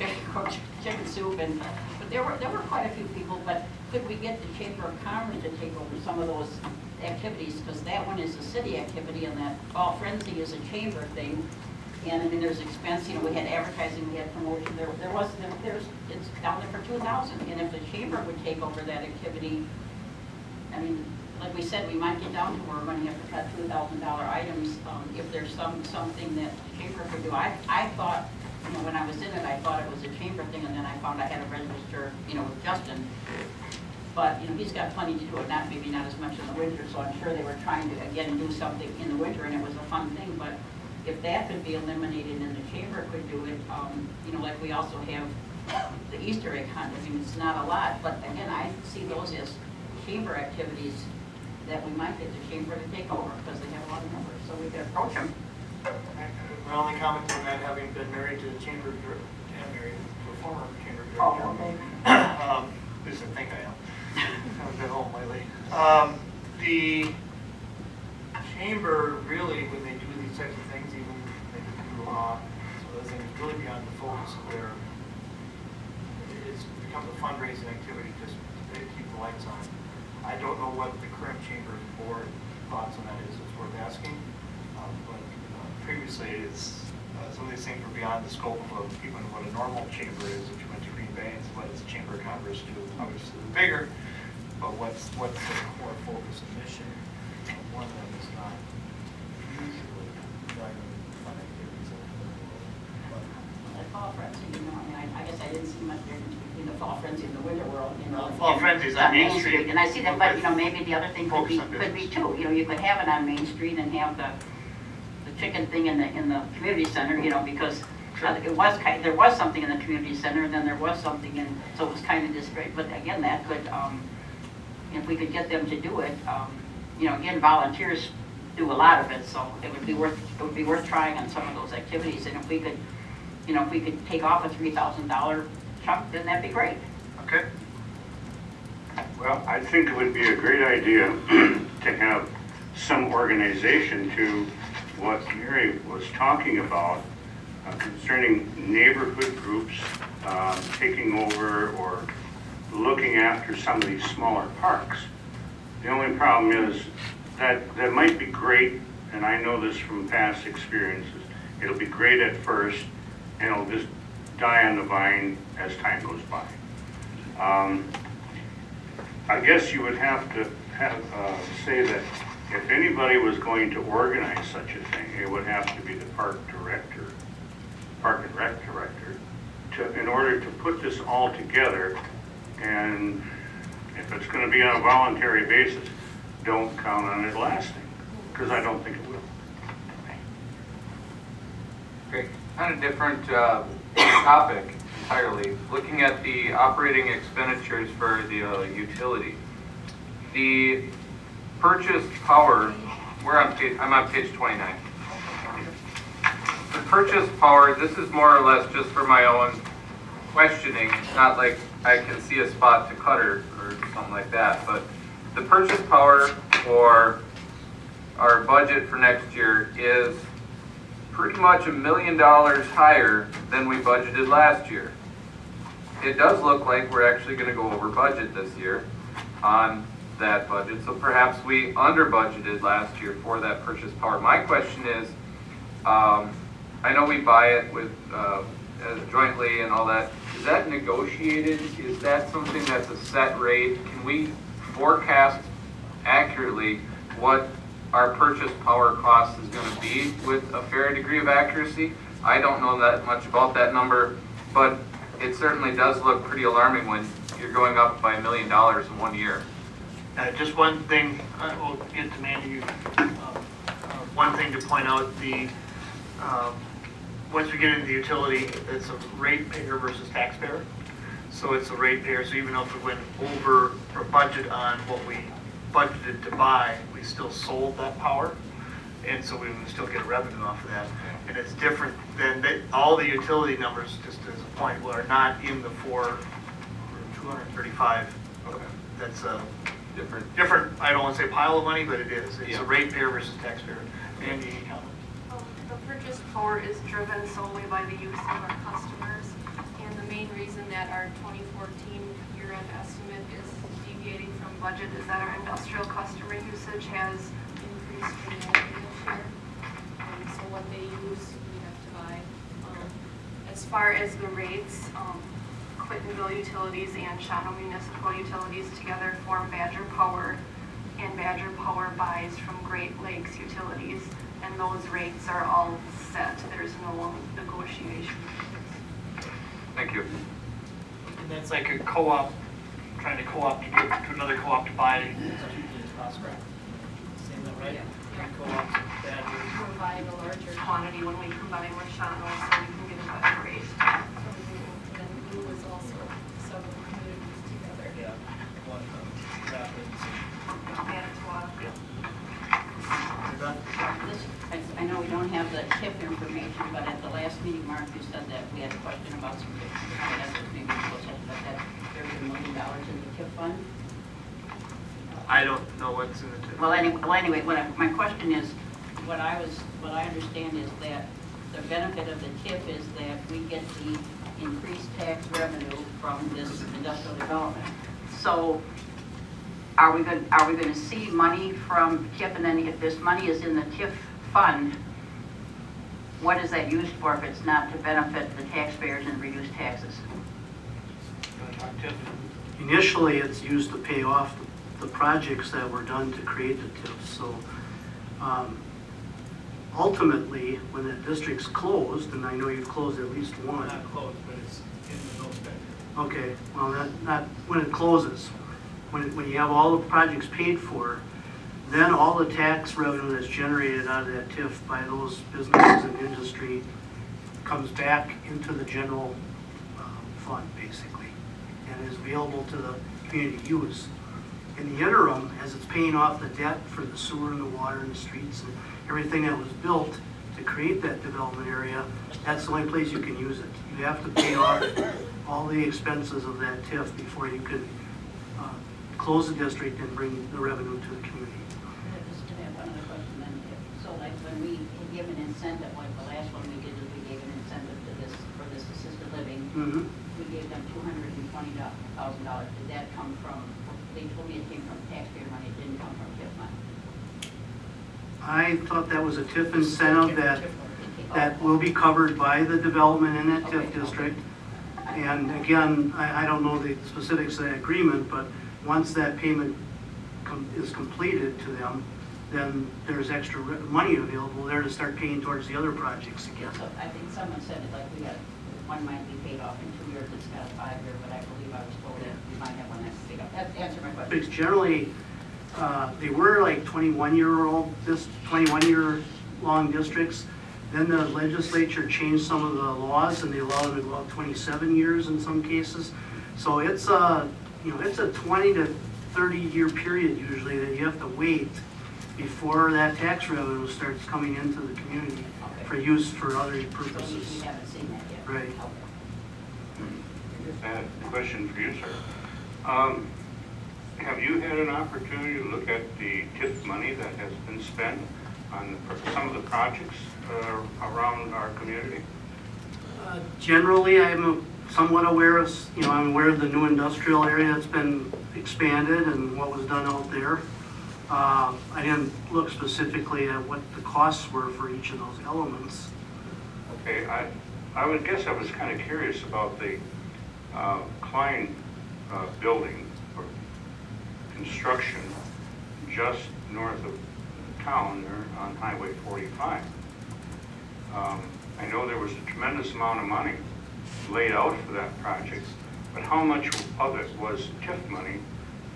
chicken soup, but there were quite a few people, but could we get the Chamber of Commerce to take over some of those activities? Because that one is a city activity and that Fall Frenzy is a chamber thing. And I mean, there's expense, you know, we had advertising, we had promotion, it's down there for 2,000. And if the chamber would take over that activity, I mean, like we said, we might get down to where we're going to have to cut $2,000 items if there's something that the chamber could do. I thought, you know, when I was in it, I thought it was a chamber thing, and then I found I had to register, you know, with Justin. But, you know, he's got plenty to do it, maybe not as much in the winter, so I'm sure they were trying to, again, do something in the winter, and it was a fun thing. But if that could be eliminated and the chamber could do it, you know, like we also have the Easter egg hunt. I mean, it's not a lot, but again, I see those as chamber activities that we might get the chamber to take over because they have a lot of numbers, so we could approach them. My only comment on that, having been married to the chamber, and married to a former chamber director. Oh, okay. At least I think I am. I haven't been home lately. The chamber really, when they do these types of things, even they do some other things, really beyond the focus of their, it's becomes a fundraising activity just to keep the lights on. I don't know what the current chamber board thoughts on that is. It's worth asking. But previously, it's some of these things were beyond the scope of even what a normal chamber is. If you went to Green Bay, it's what does the Chamber of Commerce do? Obviously, bigger. But what's the core focus and mission? One of them is not usually driving fun activities in the world. Like Fall Frenzy, you know, I mean, I guess I didn't see much difference between the Fall Frenzy and the Winter World, you know. Fall Frenzy's on Main Street. And I see that, but, you know, maybe the other thing could be too, you know, you could have it on Main Street and have the chicken thing in the community center, you know, because it was there was something in the community center, and then there was something in, so it was kind of disparate. But again, that could, if we could get them to do it, you know, again, volunteers do a lot of it, so it would be worth trying on some of those activities. And if we could, you know, if we could take off a $3,000 chunk, then that'd be great. Okay. Well, I think it would be a great idea to have some organization to what Mary was talking about concerning neighborhood groups taking over or looking after some of these smaller parks. The only problem is that might be great, and I know this from past experiences. It'll be great at first, and it'll just die on the vine as time goes by. I guess you would have to say that if anybody was going to organize such a thing, it would have to be the park and rec director, in order to put this all together. And if it's going to be on a voluntary basis, don't count on it lasting, because I don't think it will. Okay, on a different topic entirely, looking at the operating expenditures for the utility. The purchased power, I'm on page 29. The purchased power, this is more or less just for my own questioning. It's not like I can see a spot to cut or something like that, but the purchase power for our budget for next year is pretty much $1 million higher than we budgeted last year. It does look like we're actually going to go over budget this year on that budget, so perhaps we under budgeted last year for that purchase power. My question is, I know we buy it with jointly and all that. Is that negotiated? Is that something that's a set rate? Can we forecast accurately what our purchase power cost is going to be with a fair degree of accuracy? I don't know that much about that number, but it certainly does look pretty alarming when you're going up by $1 million in 1 year. Just one thing, we'll get to Mandy. One thing to point out, once we get into the utility, it's a ratepayer versus taxpayer. So it's a ratepayer, so even if we went over our budget on what we budgeted to buy, we still sold that power. And so we would still get revenue off of that. And it's different than, all the utility numbers, just as a point, are not in the 235. That's a different, I don't want to say pile of money, but it is. It's a ratepayer versus taxpayer. Andy, any comment? The purchase power is driven solely by the use of our customers, and the main reason that our 2014 year-end estimate is deviating from budget is that our industrial customer usage has increased dramatically this year. So what they use, we have to buy. As far as the rates, Clintonville Utilities and Shawano Municipal Utilities together form Badger Power, and Badger Power buys from Great Lakes Utilities, and those rates are all set. There's no negotiation. Thank you. And that's like a co-op, trying to co-op to give to another co-op to buy. Same that, right? Co-ops, Badger. We're buying a larger Quantity when we combine with Shawano, so we can get a better rate. and Blue was also several communities together. Yeah. One, Rapids. Manitowoc. I know we don't have the TIF information, but at the last meeting, Mark, you said that we had a question about some TIF. I guess it's maybe close up, but that there's $1 million in the TIF fund. I don't know what's in the TIF. Well, anyway, my question is, what I understand is that the benefit of the TIF is that we get the increased tax revenue from this industrial development. So are we going to see money from TIF, and then if this money is in the TIF fund, what is that used for if it's not to benefit the taxpayers and reduce taxes? Initially, it's used to pay off the projects that were done to create the TIF. So ultimately, when that district's closed, and I know you've closed at least one. Not closed, but it's in the notes back there. Okay, well, not when it closes. When you have all the projects paid for, then all the tax revenue that's generated out of that TIF by those businesses and industry comes back into the general fund, basically, and is available to the community use. In the interim, as it's paying off the debt for the sewer and the water and the streets and everything that was built to create that development area, that's the only place you can use it. You have to pay off all the expenses of that TIF before you can close the district and bring the revenue to the community. Just to have one other question then. So like when we give an incentive, like the last one we did is we gave an incentive to this, for this assisted living. Mm-hmm. We gave them $220,000. Did that come from, they told me it came from taxpayer money, it didn't come from TIF money. I thought that was a TIF incentive that will be covered by the development in that TIF district. And again, I don't know the specifics of that agreement, but once that payment is completed to them, then there's extra money available there to start paying towards the other projects again. So I think someone said it like we got, one might be paid off in 2 years, it's got a 5-year, but I believe I was told that we might have one that's paid off. That answered my question. Because generally, they were like 21-year long districts. Then the legislature changed some of the laws and they allowed them to go out 27 years in some cases. So it's a 20 to 30-year period usually that you have to wait before that tax revenue starts coming into the community for use for other purposes. So we haven't seen that yet. Right. I have a question for you, sir. Have you had an opportunity to look at the TIF money that has been spent on some of the projects around our community? Generally, I'm somewhat aware of, I'm aware of the new industrial area that's been expanded and what was done out there. I didn't look specifically at what the costs were for each of those elements. Okay, I would guess I was kind of curious about the Klein building or construction just north of town there on Highway 45. I know there was a tremendous amount of money laid out for that project, but how much of it was TIF money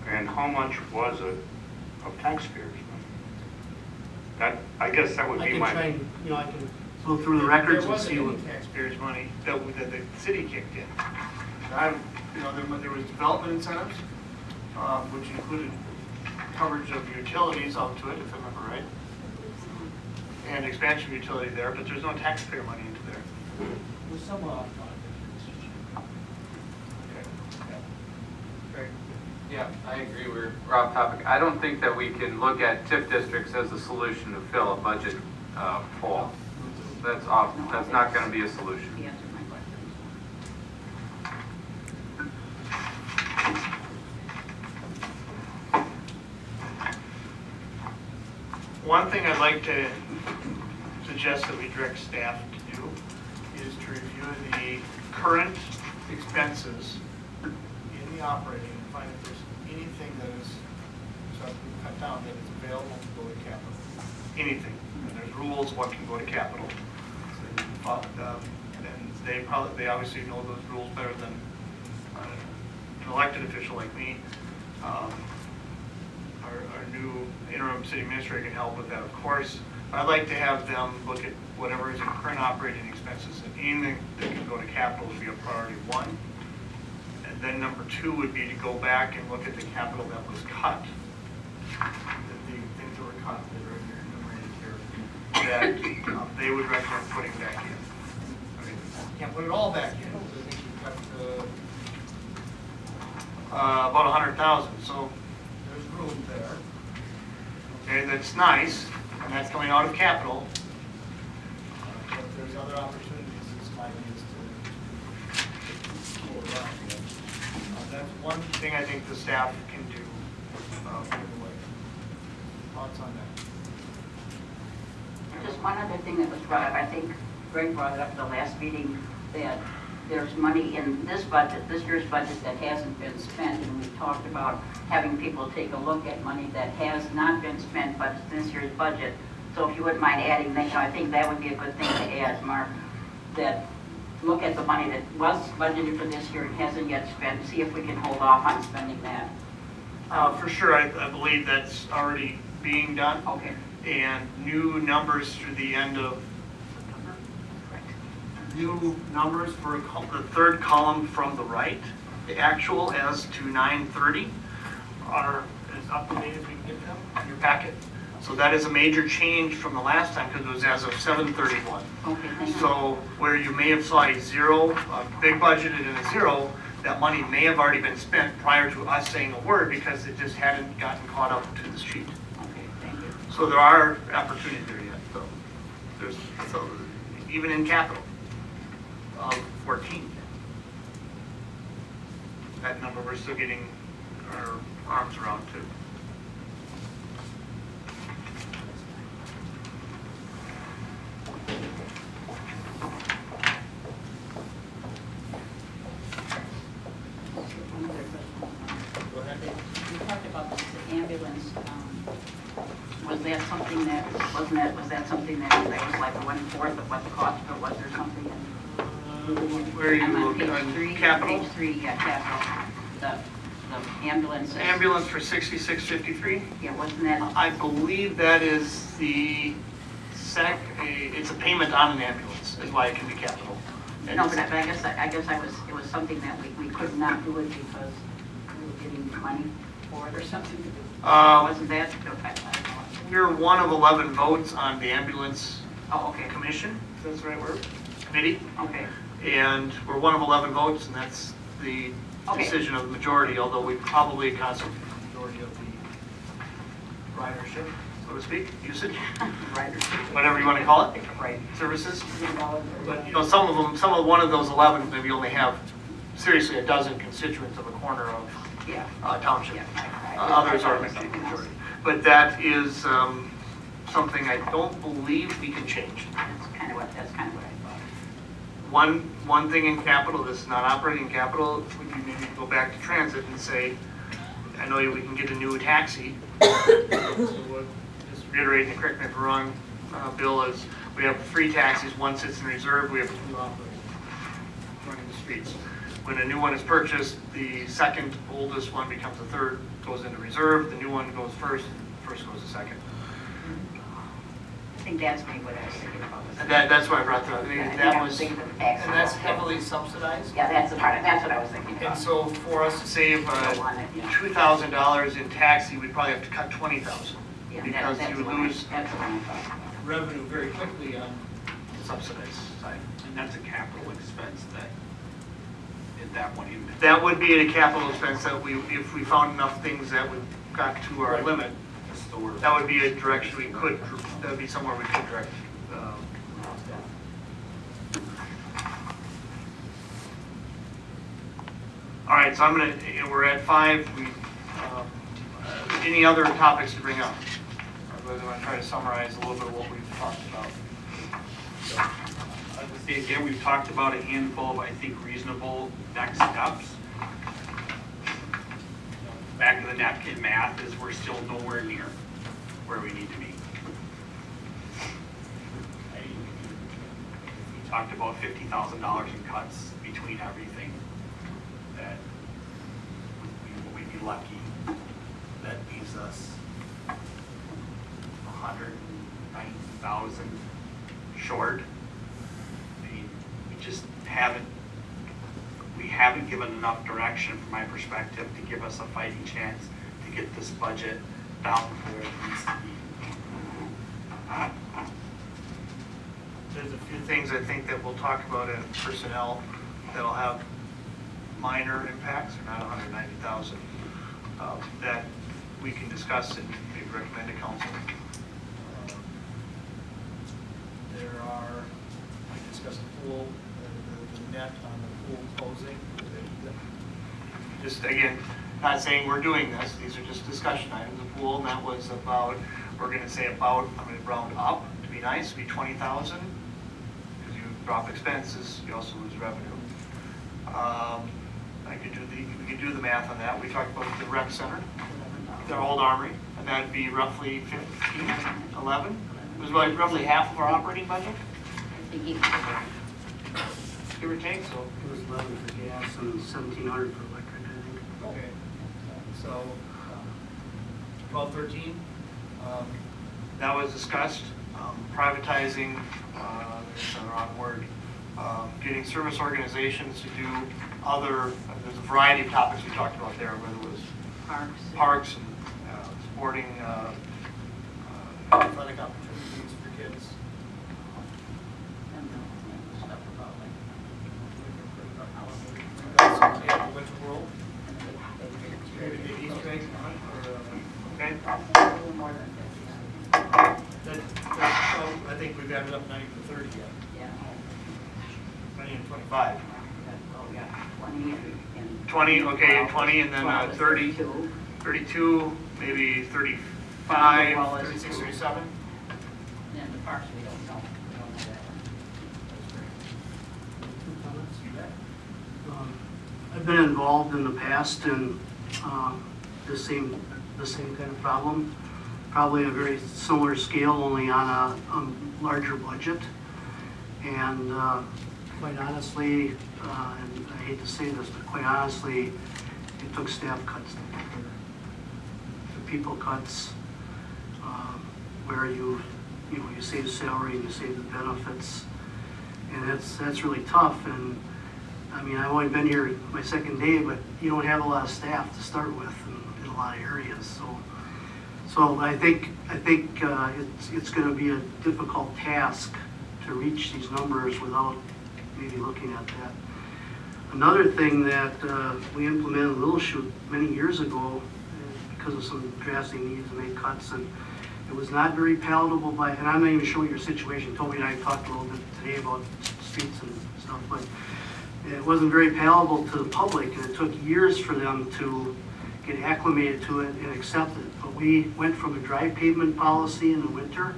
and how much was it of taxpayers' money? That, I guess that would I be can my. try and, you know, I can go through the records and see There what. wasn't any taxpayers' money that the city kicked in. You know, there was development incentives, which included coverage of utilities out to it, if I remember right. And expansion of utility there, but there's no taxpayer money into there. With some, Yeah, I agree, we're off topic. I don't think that we can look at TIF districts as a solution to fill a budget hole. That's not going to be a solution. He answered my question. One thing I'd like to suggest that we direct staff to do is to review the current expenses in the operating and find if there's anything that is, so if we cut down, that is available to go to capital. Anything. And there's rules what can go to capital. And they obviously know those rules better than an elected official like me. Our new interim city administrator can help with that, of course. I'd like to have them look at whatever is in current operating expenses, and anything that can go to capital would be a priority one. And then number two would be to go back and look at the capital that was cut. The things that were cut that are enumerated here, that they would recommend putting back in. I mean, can't put it all back in, because I think we cut about 100,000, so there's room there. Okay, that's nice, and that's coming out of capital. But there's other opportunities this time is to go around. That's one thing I think the staff can do. Anyway. Thoughts on that? Just one other thing that was brought up, I think Greg brought it up at the last meeting, that there's money in this budget, this year's budget, that hasn't been spent, and we talked about having people take a look at money that has not been spent, but it's this year's budget. So if you wouldn't mind adding that, I think that would be a good thing to add, Mark, that look at the money that was budgeted for this year and hasn't yet spent, see if we can hold off on spending that. For sure, I believe that's already being done. Okay. And new numbers through the end of September. New numbers for the third column from the right, the actual as to 9/30 are as up to date as we can get them in your packet. So that is a major change from the last time because it was as of 7/31. Okay, thank you. So where you may have saw a zero, a big budgeted and a zero, that money may have already been spent prior to us saying a word because it just hadn't gotten caught up to the sheet. Okay, thank you. So there are opportunities there yet, though. So even in capital of 14. That number we're still getting our arms around too. Go ahead. You talked about the ambulance. Was that something that, was that something that was like 1/4 of what the cost of it was or something? Where are you I'm on looking? page 3. Capital? Page 3, yeah, capital. The ambulance. Ambulance for 6653? Yeah, wasn't that? I believe that is it's a payment on an ambulance, is why it can be capital. No, but I guess it was something that we could not do it because we were getting money for it or something. Wasn't that? Okay, I don't know. We're one of 11 votes on the ambulance Oh, okay. commission, if that's the right word, committee. Okay. And we're one of 11 votes, and that's the Okay. decision of the majority, although we probably constitute the majority of the ridership, so to speak, usage, Ridership. whatever you want to call it, Right. services. But, you know, one of those 11 maybe only have seriously a dozen constituents of a corner of Yeah. township. Yeah. Others are majority. But that is something I don't believe we can change. That's kind of what I thought. One thing in capital, this is not operating capital, would you maybe go back to transit and say, I know we can get a new taxi. So what, just reiterating, correct me if I'm wrong, Bill, is We have 3 taxis, 1 sits in reserve, we have 2 operators running the streets. When a new one is purchased, the second oldest one becomes the third, goes into reserve, the new one goes first, first goes to second. I think that's maybe what I was thinking about. And that's why I brought that up. I mean, that was, Thinking of the tax. and that's heavily subsidized. Yeah, that's the part, that's what I was thinking And about. so for us to save $2,000 in taxi, we'd probably have to cut $20,000. Yeah, Because that's you would what I- lose That's what I thought. revenue very quickly on the subsidized side. And that's a capital expense that, that one in. That would be a capital expense that we, if we found enough things that would got to our limit, that would be a direction we could, that would be somewhere we could direct. All right, so I'm gonna, we're at 5. Any other topics to bring up? I want to try to summarize a little bit of what we've talked about. I would say again, we've talked about a handful of, I think, reasonable next steps. Back of the napkin math is we're still nowhere near where we need to be. We talked about $50,000 in cuts between everything, that we'd be lucky. That leaves us 190,000 short. I mean, we haven't given enough direction from my perspective to give us a fighting chance to get this budget down to where it needs to be. There's a few things I think that we'll talk about in personnel that'll have minor impacts, or not 190,000, that we can discuss and maybe recommend to council. There are, we discussed the pool, the net on the pool closing. Just again, not saying we're doing this, these are just discussion items. The pool net was about, we're gonna say about, I'm gonna round up to be nice, be 20,000. Because you drop expenses, you also lose revenue. We could do the math on that. We talked about the rec center, the old armory, and that'd be roughly 15, 11. It was like roughly half of our operating budget, give or take, so. It was 11 for gas and 1,700 for electric, I think. Okay. So, 12, 13, that was discussed. Privatizing, there's the wrong word, getting service organizations to do other, there's a variety of topics we talked about there, whether it was parks and sporting, athletic opportunities for kids. Stuff about like Winter World. Maybe the Easter egg hunt, or, okay? I think we've added up 90 to 30 yet. Yeah. 20 and 25. Oh, yeah, 20 and 20, okay, 20 and then 30, 32, maybe 35, 36, 37. And the parks, we don't know. We don't know that one. I've been involved in the past in the same kind of problem. Probably a very similar scale, only on a larger budget. And quite honestly, and I hate to say this, but quite honestly, it took staff cuts to get there. The people cuts, where you save salary and you save the benefits, and that's really tough. And I mean, I've only been here my second day, but you don't have a lot of staff to start with in a lot of areas. So I think it's going to be a difficult task to reach these numbers without maybe looking at that. Another thing that we implemented in Little Chute many years ago, because of some drastic needs to make cuts, and it was not very palatable and I'm not even sure what your situation. Toby and I talked a little bit today about streets and stuff, but it wasn't very palatable to the public, and it took years for them to get acclimated to it and accept it. But we went from a dry pavement policy in the winter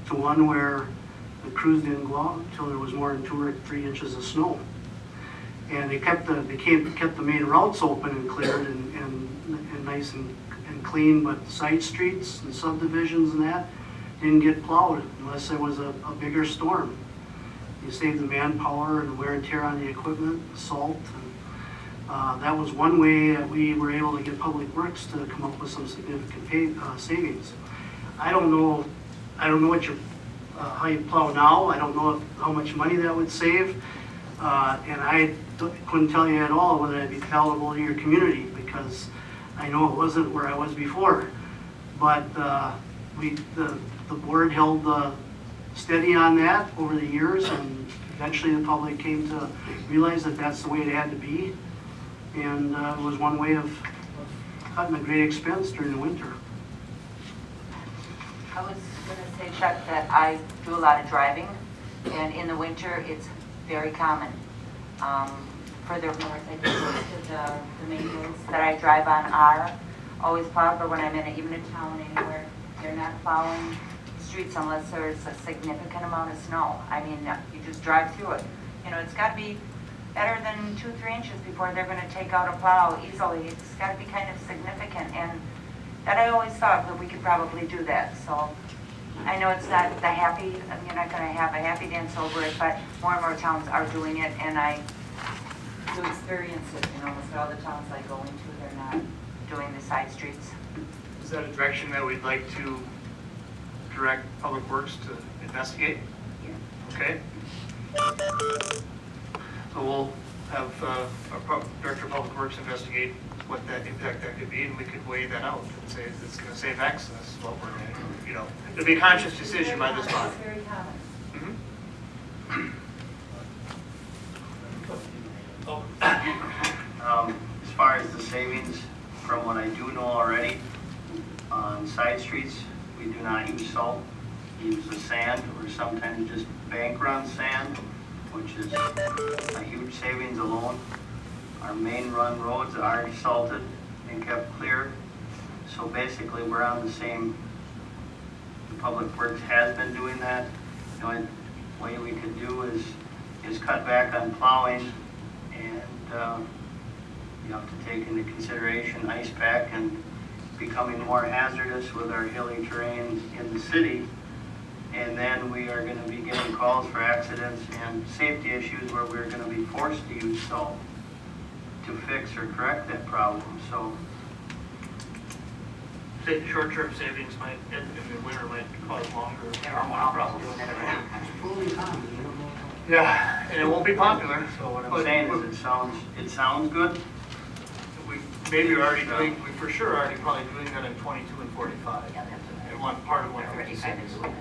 to one where the crews didn't go out until there was more than 2 or 3 inches of snow. And they kept the main routes open and cleared and nice and clean, but side streets and subdivisions and that didn't get plowed unless there was a bigger storm. You save the manpower and wear and tear on the equipment, salt. And, that was one way that we were able to get Public Works to come up with some significant savings. I don't know what your, how you plow now. I don't know how much money that would save. And I couldn't tell you at all whether that'd be palatable to your community, because I know it wasn't where I was before. But the board held steady on that over the years, and eventually the public came to realize that that's the way it had to be. And it was one way of cutting a great expense during the winter. I was going to say, Chuck, that I do a lot of driving, and in the winter, it's very common. Further north, I think most of the main roads that I drive on are always plowed, but when I'm in even a town anywhere, they're not plowing streets unless there's a significant amount of snow. I mean, you just drive through it. You know, it's got to be better than 2-3 inches before they're going to take out a plow easily. It's got to be kind of significant, and that I always thought that we could probably do that. So I know it's not the happy, you're not going to have a happy dance over it, but more and more towns are doing it, and I do experience it. You know, almost all the towns I go into, they're not doing the side streets. Is that a direction that we'd like to direct Public Works to investigate? Yeah. Okay. So we'll have our Director of Public Works investigate what that impact that could be, and we could weigh that out and say, if it's going to save X, this is what we're going to, you know, it'll be a conscious decision by this body. It's very common. As far as the savings, from what I do know already, on side streets, we do not use salt. We use the sand, or sometimes just bank run sand, which is a huge savings alone. Our main run roads are salted and kept clear. So basically, we're on the same, the Public Works has been doing that. The only way we could do is cut back on plowing, and you have to take into consideration ice pack and becoming more hazardous with our hilly terrain in the city. And then we are going to be getting calls for accidents and safety issues where we're going to be forced to use salt to fix or correct that problem. So short-term savings might, in the winter, might cause longer problems. Yeah, and it won't be popular. So what I'm saying is it sounds good. We maybe are already doing, we for sure are already probably doing that in 22 and 45. Yeah, that's And one part of We're already 156. kind of doing that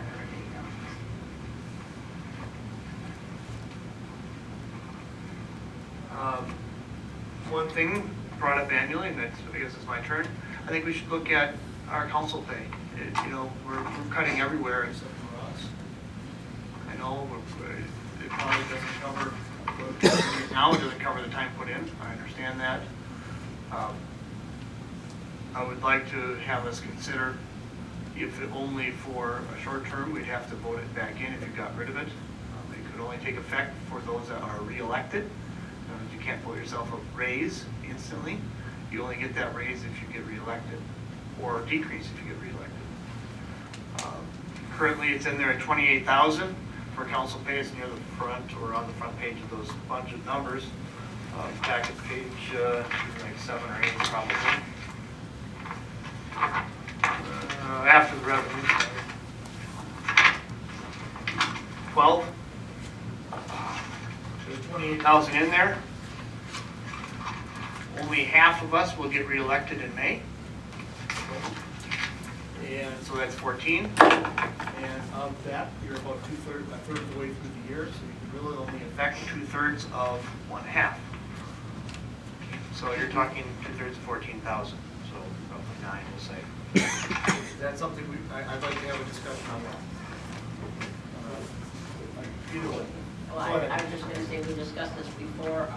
already. One thing brought up annually, and that's, I guess it's my turn, I think we should look at our council pay. You know, we're cutting everywhere except for us. I know it probably doesn't cover, now it doesn't cover the time put in, I understand that. I would like to have us consider, if only for a short term, we'd have to vote it back in if you got rid of it. It could only take effect for those that are re-elected. You can't vote yourself a raise instantly. You only get that raise if you get re-elected, or decrease if you get re-elected. Currently, it's in there at 28,000 for council pay. It's near the front or on the front page of those bunch of numbers. Packet page like 7 or 8 probably. After the revenue. 12. There's 28,000 in there. Only half of us will get reelected in May. And so that's 14. And of that, you're about a third of the way through the year, so you can really only affect 2/3 of 1/2. So you're talking 2/3 of 14,000, so roughly 9, we'll say. That's something I'd like to have a discussion on that. Either way. Well, I was just gonna say, we discussed this before.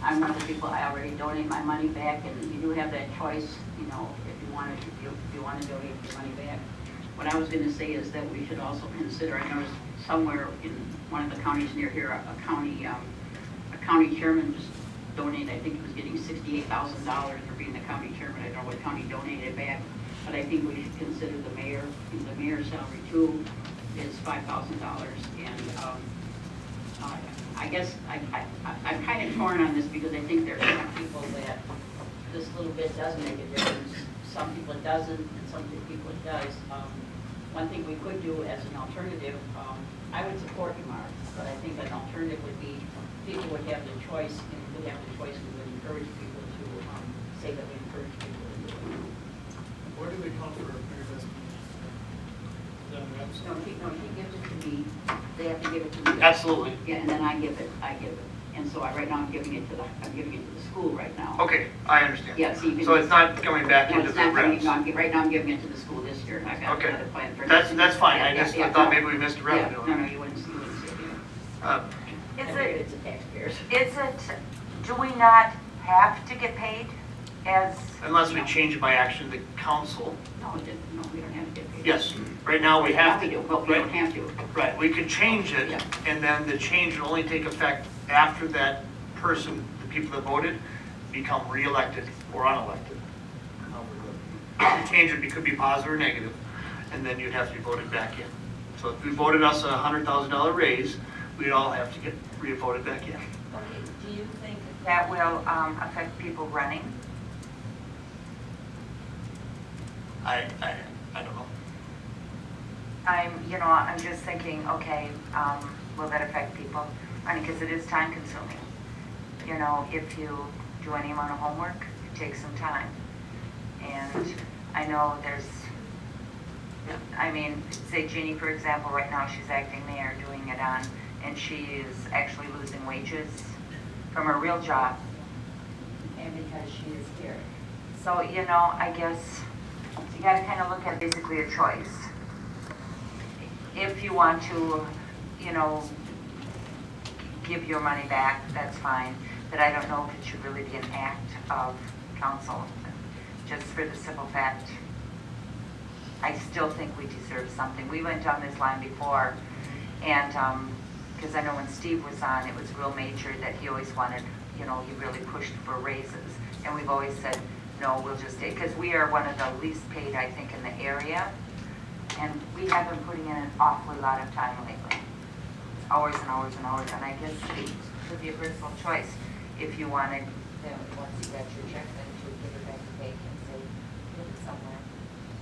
I'm one of the people, I already donate my money back, and you do have that choice, you know, if you want to donate your money back. What I was gonna say is that we should also consider, I noticed somewhere in one of the counties near here, a county chairman just donated, I think he was getting $68,000 for being the county chairman. I don't know what county donated back. but I think we should consider the mayor's salary too is $5,000. And I guess I'm kind of torn on this because I think there are some people that this little bit does make a difference. Some people it doesn't, and some people it does. One thing we could do as an alternative, I would support you, Mark, but I think an alternative would be people would have the choice, and if we have the choice, we would encourage people to say that we encourage people to do it. Where do we come for Mary Beth? No, he gives it to me. They have to give it to me. Absolutely. Yeah, and then I give it. And so right now I'm giving it to the school right now. Okay, I understand. Yeah, So it's not coming back No, into it's the not coming, reps? no, right now I'm giving it to the school this year. I've got Okay. another plan for That's fine, I Yeah, just yeah, thought no. maybe we missed a revenue. Yeah, no, you wouldn't see it. Is It's the taxpayers. Do we not have to get paid as? Unless we change it by action of the council. No, we don't have to get paid. Yes, right now we have to. do, but we don't Right, have to. right, we can change it, Yeah. and then the change will only take effect after that person, the people that voted, become re-elected or unelected. The change could be positive or negative, and then you'd have to be voted back in. So if we voted us a $100,000 raise, we'd all have to get re-voted back in. Okay, do you think that will affect people running? I don't know. I'm just thinking, okay, will that affect people running? Because it is time consuming. You know, if you do any amount of homework, it takes some time. And I know say Jeannie, for example, right now she's acting mayor doing it on, and she is actually losing wages from her real job. And because she is here. So, I guess you gotta kind of look at basically a choice. If you want to, give your money back, that's fine, but I don't know if it should really be an act of council, just for the simple fact, I still think we deserve something. We went down this line before, and, because I know when Steve was on, it was real major that he always wanted, he really pushed for raises, and we've always said, no, we'll just take, because we are one of the least paid, I think, in the area, and we have been putting in an awfully lot of time lately. Hours and hours and hours, and I guess it could be a personal choice if you wanted. Then once you got your check, then you would give it back to bank and say, put it somewhere.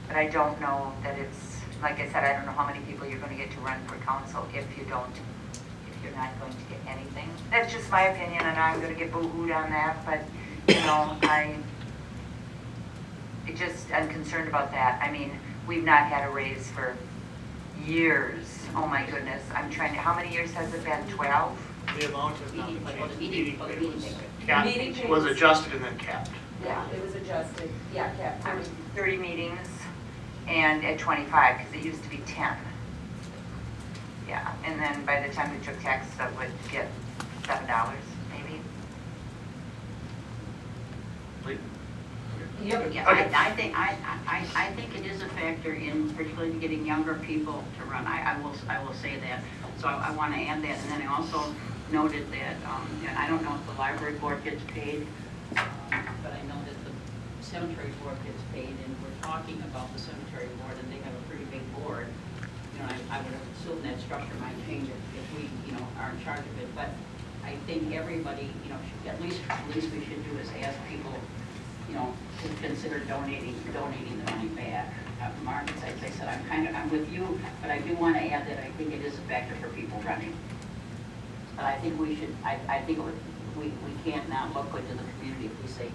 But I don't know that it's, like I said, I don't know how many people you're going to get to run for council if you're not going to get anything. That's just my opinion, and I'm going to get boo-hooed on that, but, I'm concerned about that. I mean, we've not had a raise for years. Oh my goodness, how many years has it been, 12? The amount of Meeting meeting pay pay was capped, Meeting pay was was- adjusted and then capped. Yeah, it was adjusted, yeah, Cap. There was 30 meetings, and at 25, because it used to be 10. Yeah, and then by the time we took taxes, I would get $7, maybe. Yeah, Okay. I think it is a factor in particularly getting younger people to run. I will say that. So I want to add that. And then I also noted that, and I don't know if the library board gets paid, but I know that the cemetery board gets paid, and we're talking about the cemetery board, and they have a pretty big board. I would assume that structure might change if we, are in charge of it. But I think everybody, should, at least we should do is ask people, to consider donating the money back. Mark, as I said, I'm with you, but I do want to add that I think it is a factor for people running. But I think we should, I think we can't not look good to the community if we say,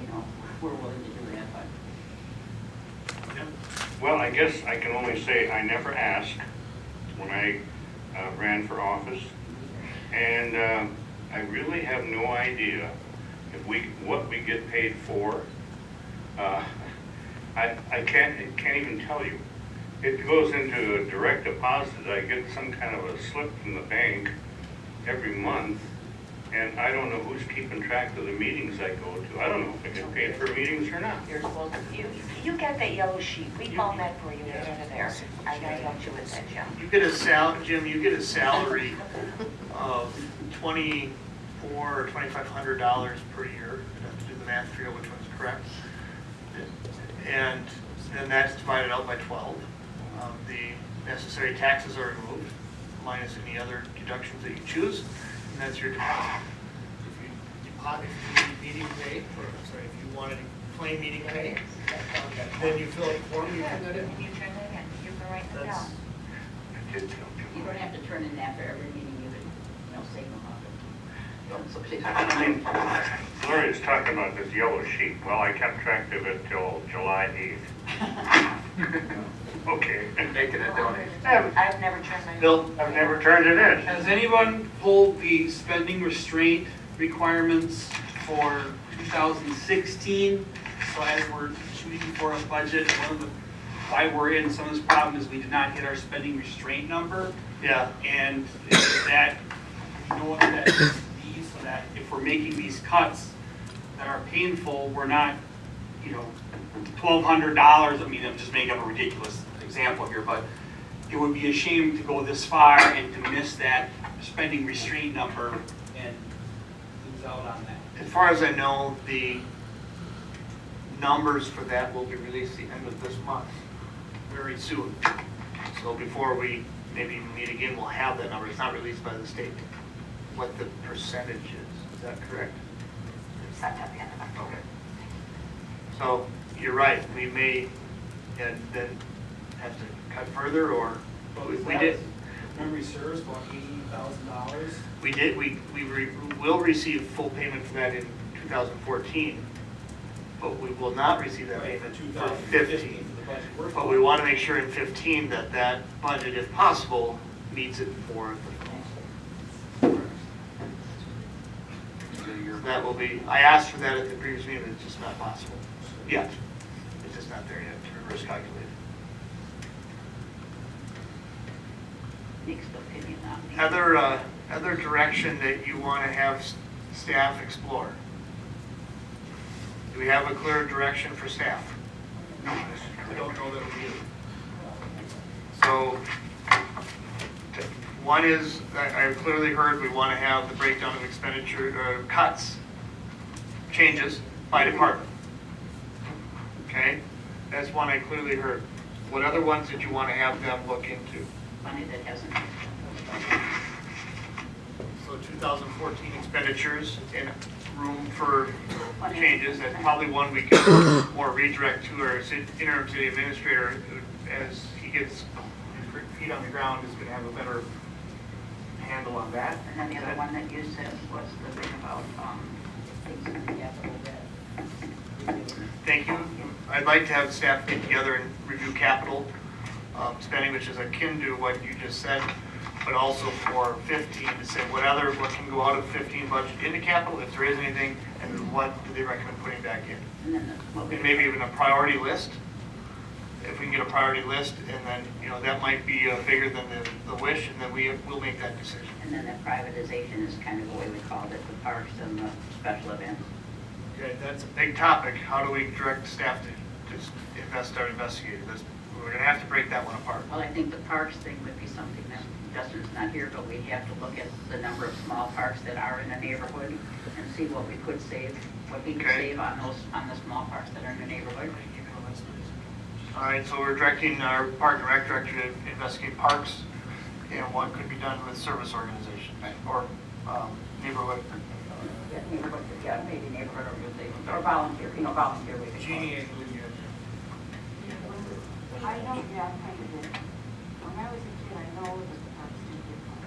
we're willing to do that, but. Well, I guess I can only say I never asked when I ran for office, and I really have no idea what we get paid for. I can't even tell you. It goes into a direct deposit. I get some kind of a slip from the bank every month, and I don't know who's keeping track of the meetings I go to. I don't know if I get paid for meetings or not. You're supposed to. You got that yellow sheet. We found that for you right under there. I gotta help you with that, Jim. Jim, you get a salary of $2,400 or $2,500 per year. I'd have to do the math to figure out which one's correct. And then that's divided out by 12. The necessary taxes are removed, minus any other deductions that you choose, and that's your deposit. If you need meeting pay, or I'm sorry, if you wanted plain meeting pay, then you fill out the form, you turn that in. You turn that in, you can write it That's- down. You don't have to turn in after every meeting, you can, save them up. Larry's talking about this yellow sheet. Well, I kept track of it till July 8th. Okay. Making a donation. I've never turned my. Bill? I've never turned it in. Has anyone pulled the spending restraint requirements for 2016? So as we're shooting for a budget, why we're in some of this problem is we did not hit our spending restraint number. Yeah. And that, we know what that is, so that if we're making these cuts that are painful, we're not, $1,200. I mean, I'm just making up a ridiculous example here, but it would be a shame to go this far and to miss that spending restraint number and lose out on that. As far as I know, the numbers for that will be released the end of this month, very soon. So before we maybe meet again, we'll have that number. It's not released by the state, what the percentage is. Is that correct? It's set at the end of October. Okay. So you're right, we may and then have to cut further, or we did. Memory serves, about $80,000. We did, we will receive full payment for that in 2014, but we will not receive that Right, payment for for 2015 15. for the budget work. But we want to make sure in 15 that that budget, if possible, meets it for the. That will be, I asked for that at the previous meeting, it's just not possible yet. It's just not there yet to reverse calculate. Mixed opinion on me. Other direction that you want to have staff explore? Do we have a clear direction for staff? No, I don't know that we do. So, one is, I clearly heard we want to have the breakdown of expenditure, cuts, changes by department. Okay? That's one I clearly heard. What other ones did you want to have them look into? Money that hasn't. So 2014 expenditures and room for changes, that's probably one we can more redirect to our interim city administrator, who, as he gets his feet on the ground, is going to have a better handle on that. And then the other one that you said was the thing about, things in the capital debt. Thank you. I'd like to have staff get together and review capital spending, which is akin to what you just said, but also for 15 to say what can go out of 15 budget into capital, if there is anything, and then what do they recommend putting back in? And then And maybe even a priority list. If we can get a priority list, and then, that might be bigger than the wish, and then we'll make that decision. And then that privatization is kind of the way we called it, the parks and the special events. Okay, that's a big topic. How do we direct staff to start investigating this? We're gonna have to break that one apart. Well, I think the parks thing would be something that, Justin's not here, but we have to look at the number of small parks that are in the neighborhood and see what we could save, what we could Okay. save on the small parks that are in the neighborhood. All right, so we're directing our Park and Rec Director to investigate parks and what could be done with service organizations or neighborhood. Yeah, maybe neighborhood or volunteer, volunteer. we could call it. Jeannie and Lydia. I know, yeah, I kind of did. When I was a kid, I know that the parks didn't get cut.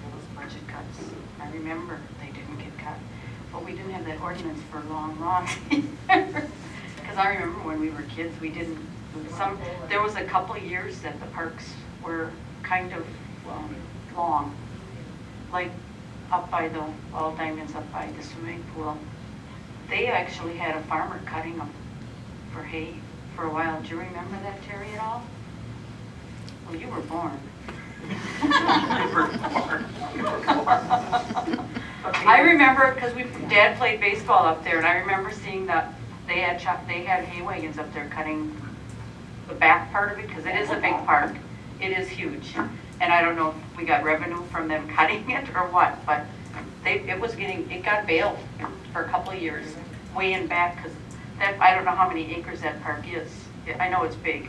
There was budget cuts. I remember they didn't get cut. But we didn't have that ordinance for long. Because I remember when we were kids, we didn't, there was a couple of years that the parks were kind of long. Like up by the Wall Diamonds, up by the swimming pool. They actually had a farmer cutting them for hay for a while. Do you remember that, Terry, at all? Well, you were born. I remember, because Dad played baseball up there, and I remember seeing that they had hay wagons up there cutting the back part of it, because it is a big park. It is huge. And I don't know if we got revenue from them cutting it or what, but it got bailed for a couple of years, way in back, because that, I don't know how many acres that park is. I know it's big.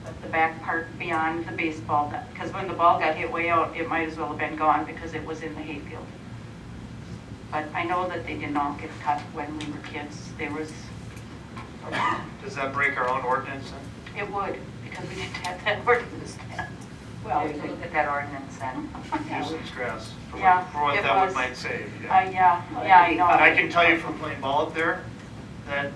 But the back part beyond the baseball, because when the ball got hit way out, it might as well have been gone because it was in the hayfield. But I know that they didn't all get cut when we were kids. There was, Does that break our own ordinance then? it would, because we didn't have that ordinance then. Well, we could look at that ordinance then. Nuisance grass, for Yeah, what it that was. would might save, Yeah, I know. And I can tell you from playing ball up there, that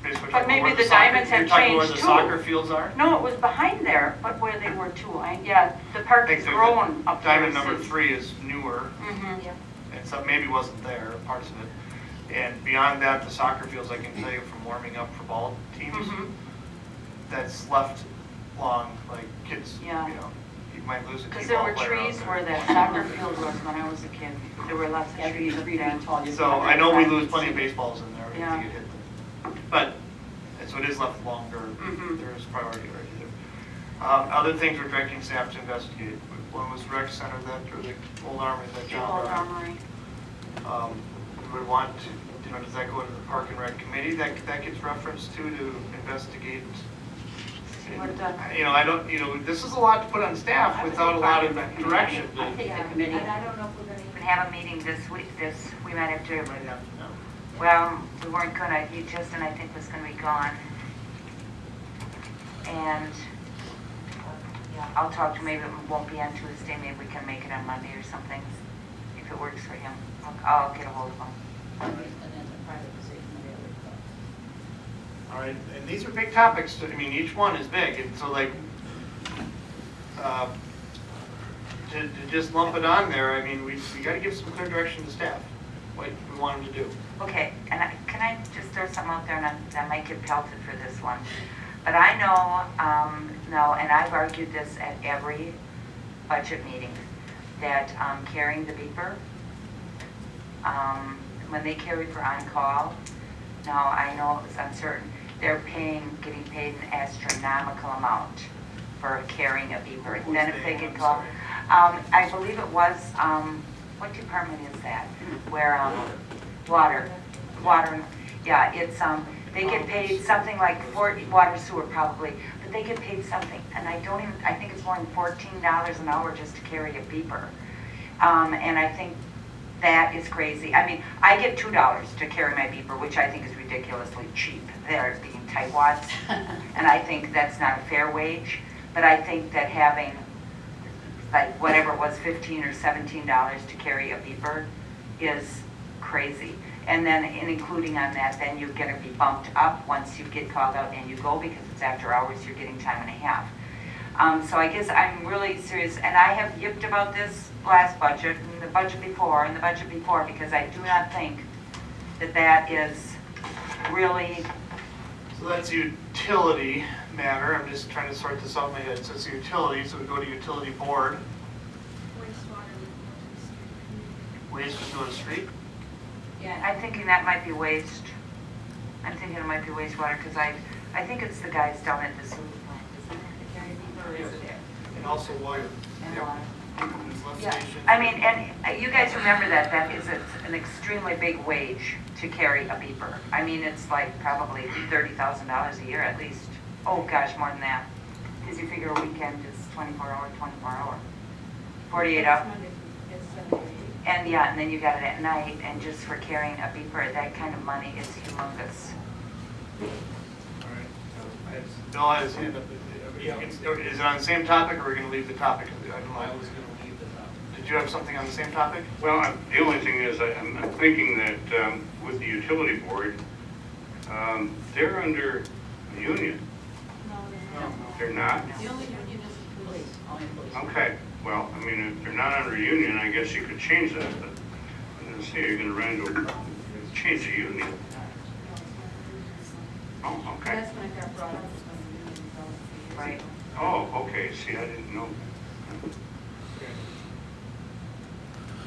basically. But maybe where the soccer- diamonds have You're talking where changed the too. soccer fields are? No, it was behind there, but where they were too. Yeah, the park I has think grown up there. Diamond number since. 3 is newer, Mhm. and some maybe wasn't there, parts of it. And beyond that, the soccer fields, I can tell you from warming up for ball teams, Mhm. that's left long, like kids, Yeah. you know, you might lose a Because key there ball were player out trees there. where that soccer field was when I was a kid. There were lots of trees up there. So I know we lose plenty of baseballs in there if Yeah. you get hit them. But, and so it is left longer, Mhm. there is priority right there. Other things we're directing staff to investigate. One was rec center that, or the old armory that The John old brought up. armory. We would want to, you know, does that go to the park and rec committee that gets referenced to investigate? You know, I don't, you know, this is a lot to put on staff without a lot of direction. I think the committee. And I don't know if we're gonna even have a meeting this week, we might have to, Yeah. well, we weren't gonna, Justin, I think, was gonna be gone. And, yeah, I'll talk to him, maybe it won't be on Tuesday, maybe we can make it on Monday or something, if it works for him. I'll get a hold of him. And then the privatization of the other clubs. All right, and these are big topics, I mean, each one is big, and so like, to just lump it on there, I mean, we gotta give some clear direction to staff, what we want them to do. Okay, and can I just throw something out there, and I might get pelted for this one, but I know, and I've argued this at every budget meeting, that carrying the beeper, when they carry for on-call, now I know it's uncertain, they're getting paid an astronomical amount for carrying a beeper. Who's Then if they? they get I'm called, sorry. I believe it was, what department is that? Where, water, yeah, it's, they get paid something like water sewer probably, but they get paid something, and I think it's more than $14 an hour just to carry a beeper. And I think that is crazy. I mean, I get $2 to carry my beeper, which I think is ridiculously cheap. They're being tightwads, and I think that's not a fair wage. But I think that having, like, whatever it was, $15 or $17 to carry a beeper is crazy. And then, including on that, then you're going to be bumped up once you get called out and you go, because it's after hours, you're getting time and a half. So I guess I'm really serious, and I have yipped about this last budget, and the budget before, because I do not think that that is really, So that's a utility matter, I'm just trying to sort this out in my head, so it's a utility, so we go to utility board, waste would go to street. yeah, I'm thinking that might be waste. I'm thinking it might be wastewater, because I think it's the guys down at the sewer plant, isn't it, the carry beeper, or is it? And also water. And Yep. water. There's lift Yeah, stations. I mean, and you guys remember that is an extremely big wage to carry a beeper. I mean, it's like probably $30,000 a year at least. Oh, gosh, more than that. Because you figure a weekend is 24 hour, 48 hours. And yeah, and then you got it at night, and just for carrying a beeper, that kind of money is humongous. All right. Bill has his hand up. Is it on the same topic, or are we going to leave the topic? I don't know. I was gonna leave the topic. Did you have something on the same topic? Well, the only thing is, I'm thinking that with the utility board, they're under the union. They're not? The only union is police, only police. Okay, well, I mean, if they're not under union, I guess you could change that, but I'm gonna say you're gonna run into, change the union. Oh, okay. That's when it got brought up. Right. Oh, okay, see, I didn't know.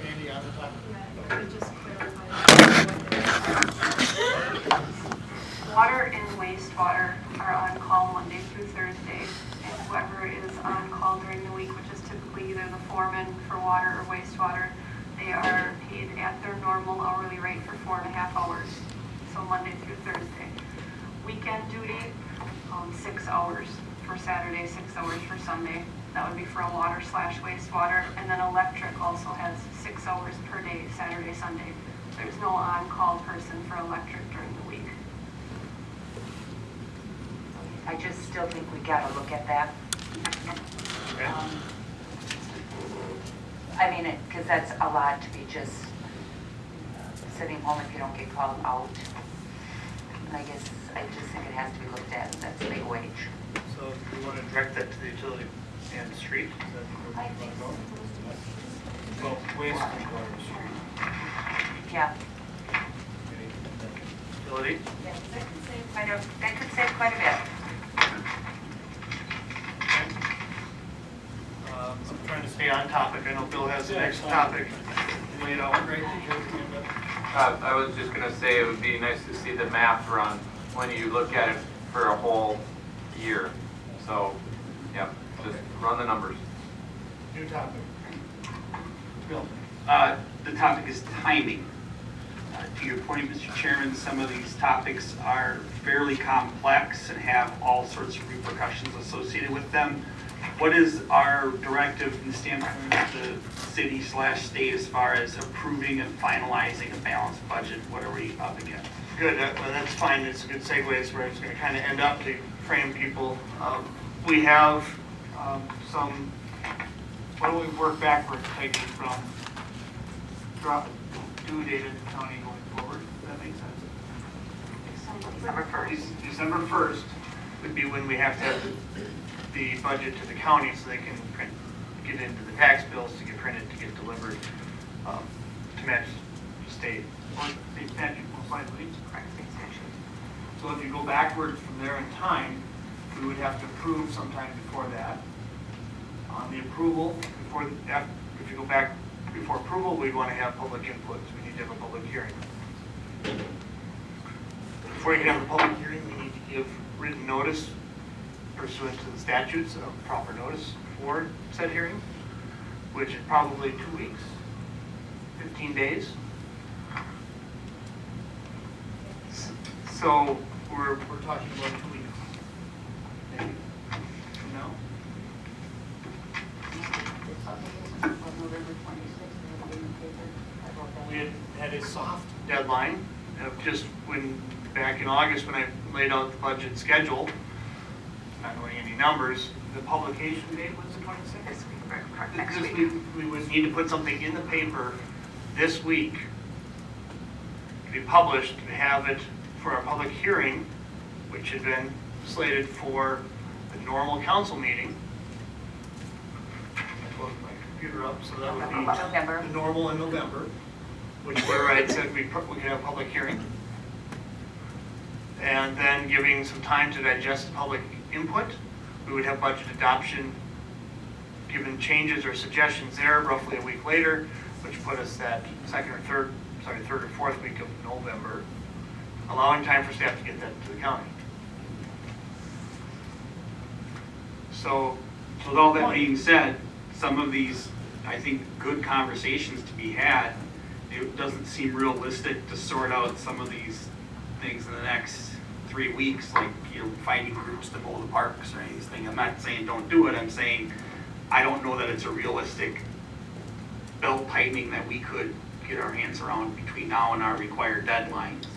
Andy, on the topic? Yeah, I just clarify. Water and wastewater are on call Monday through Thursday, and whoever is on call during the week, which is typically either the foreman for water or wastewater, they are paid at their normal hourly rate for 4.5 hours. so Monday through Thursday. Weekend duty, 6 hours for Saturday, 6 hours for Sunday. That would be for a water/wastewater. And then electric also has 6 hours per day, Saturday, Sunday. There's no on-call person for electric during the week. I just still think we gotta look at that. I mean, because that's a lot to be just sitting home if you don't get called out. And I guess, I just think it has to be looked at, and that's a big wage. So you want to direct that to the utility and the street? Is that what I we're think talking so. about? Well, waste and water, street. Yeah. Utility? Yes, that could save quite a bit. I'm trying to stay on topic. I know Bill has the next topic laid out. I was just gonna say it would be nice to see the math run when you look at it for a whole year. So, yeah, just run the numbers. New topic. Bill? The topic is timing. To your point, Mr. Chairman, some of these topics are fairly complex and have all sorts of repercussions associated with them. What is our directive from the standpoint of the city/state as far as approving and finalizing a balanced budget? What are we up against? Good, well, that's fine. It's a good segue. It's where it's going to kind of end up to frame people. We have some, why don't we work backwards, taking from due date in the county going forward? Does that make sense? December 1st. December 1st would be when we have to have the budget to the county so they can print, get into the tax bills to get printed, to get delivered, to match state or state statute most likely. Correct, state statute. So if you go backwards from there in time, we would have to approve sometime before that. On the approval, if you go back before approval, we'd want to have public input. So we need to have a public hearing. Before you can have a public hearing, we need to give written notice pursuant to the statutes of proper notice for said hearing, which is probably 2 weeks, 15 days. So we're talking about 2 weeks, maybe, from now. November 26th. We had a soft deadline of just back in August when I laid out the budget schedule, not knowing any numbers, the publication date was the 26th? This week, correct, next This week. We would need to put something in the paper this week to be published, to have it for our public hearing, which had been slated for the normal council meeting. I closed my computer up, so that would be November. the normal in November, which where I said we could have a public hearing. And then giving some time to digest the public input. We would have budget adoption, given changes or suggestions there roughly a week later, which put us that third or fourth week of November, allowing time for staff to get that to the county. So with all that being said, some of these, I think, good conversations to be had, it doesn't seem realistic to sort out some of these things in the next 3 weeks, like, finding groups to mow the parks or anything. I'm not saying don't do it, I'm saying I don't know that it's a realistic belt tightening that we could get our hands around between now and our required deadlines.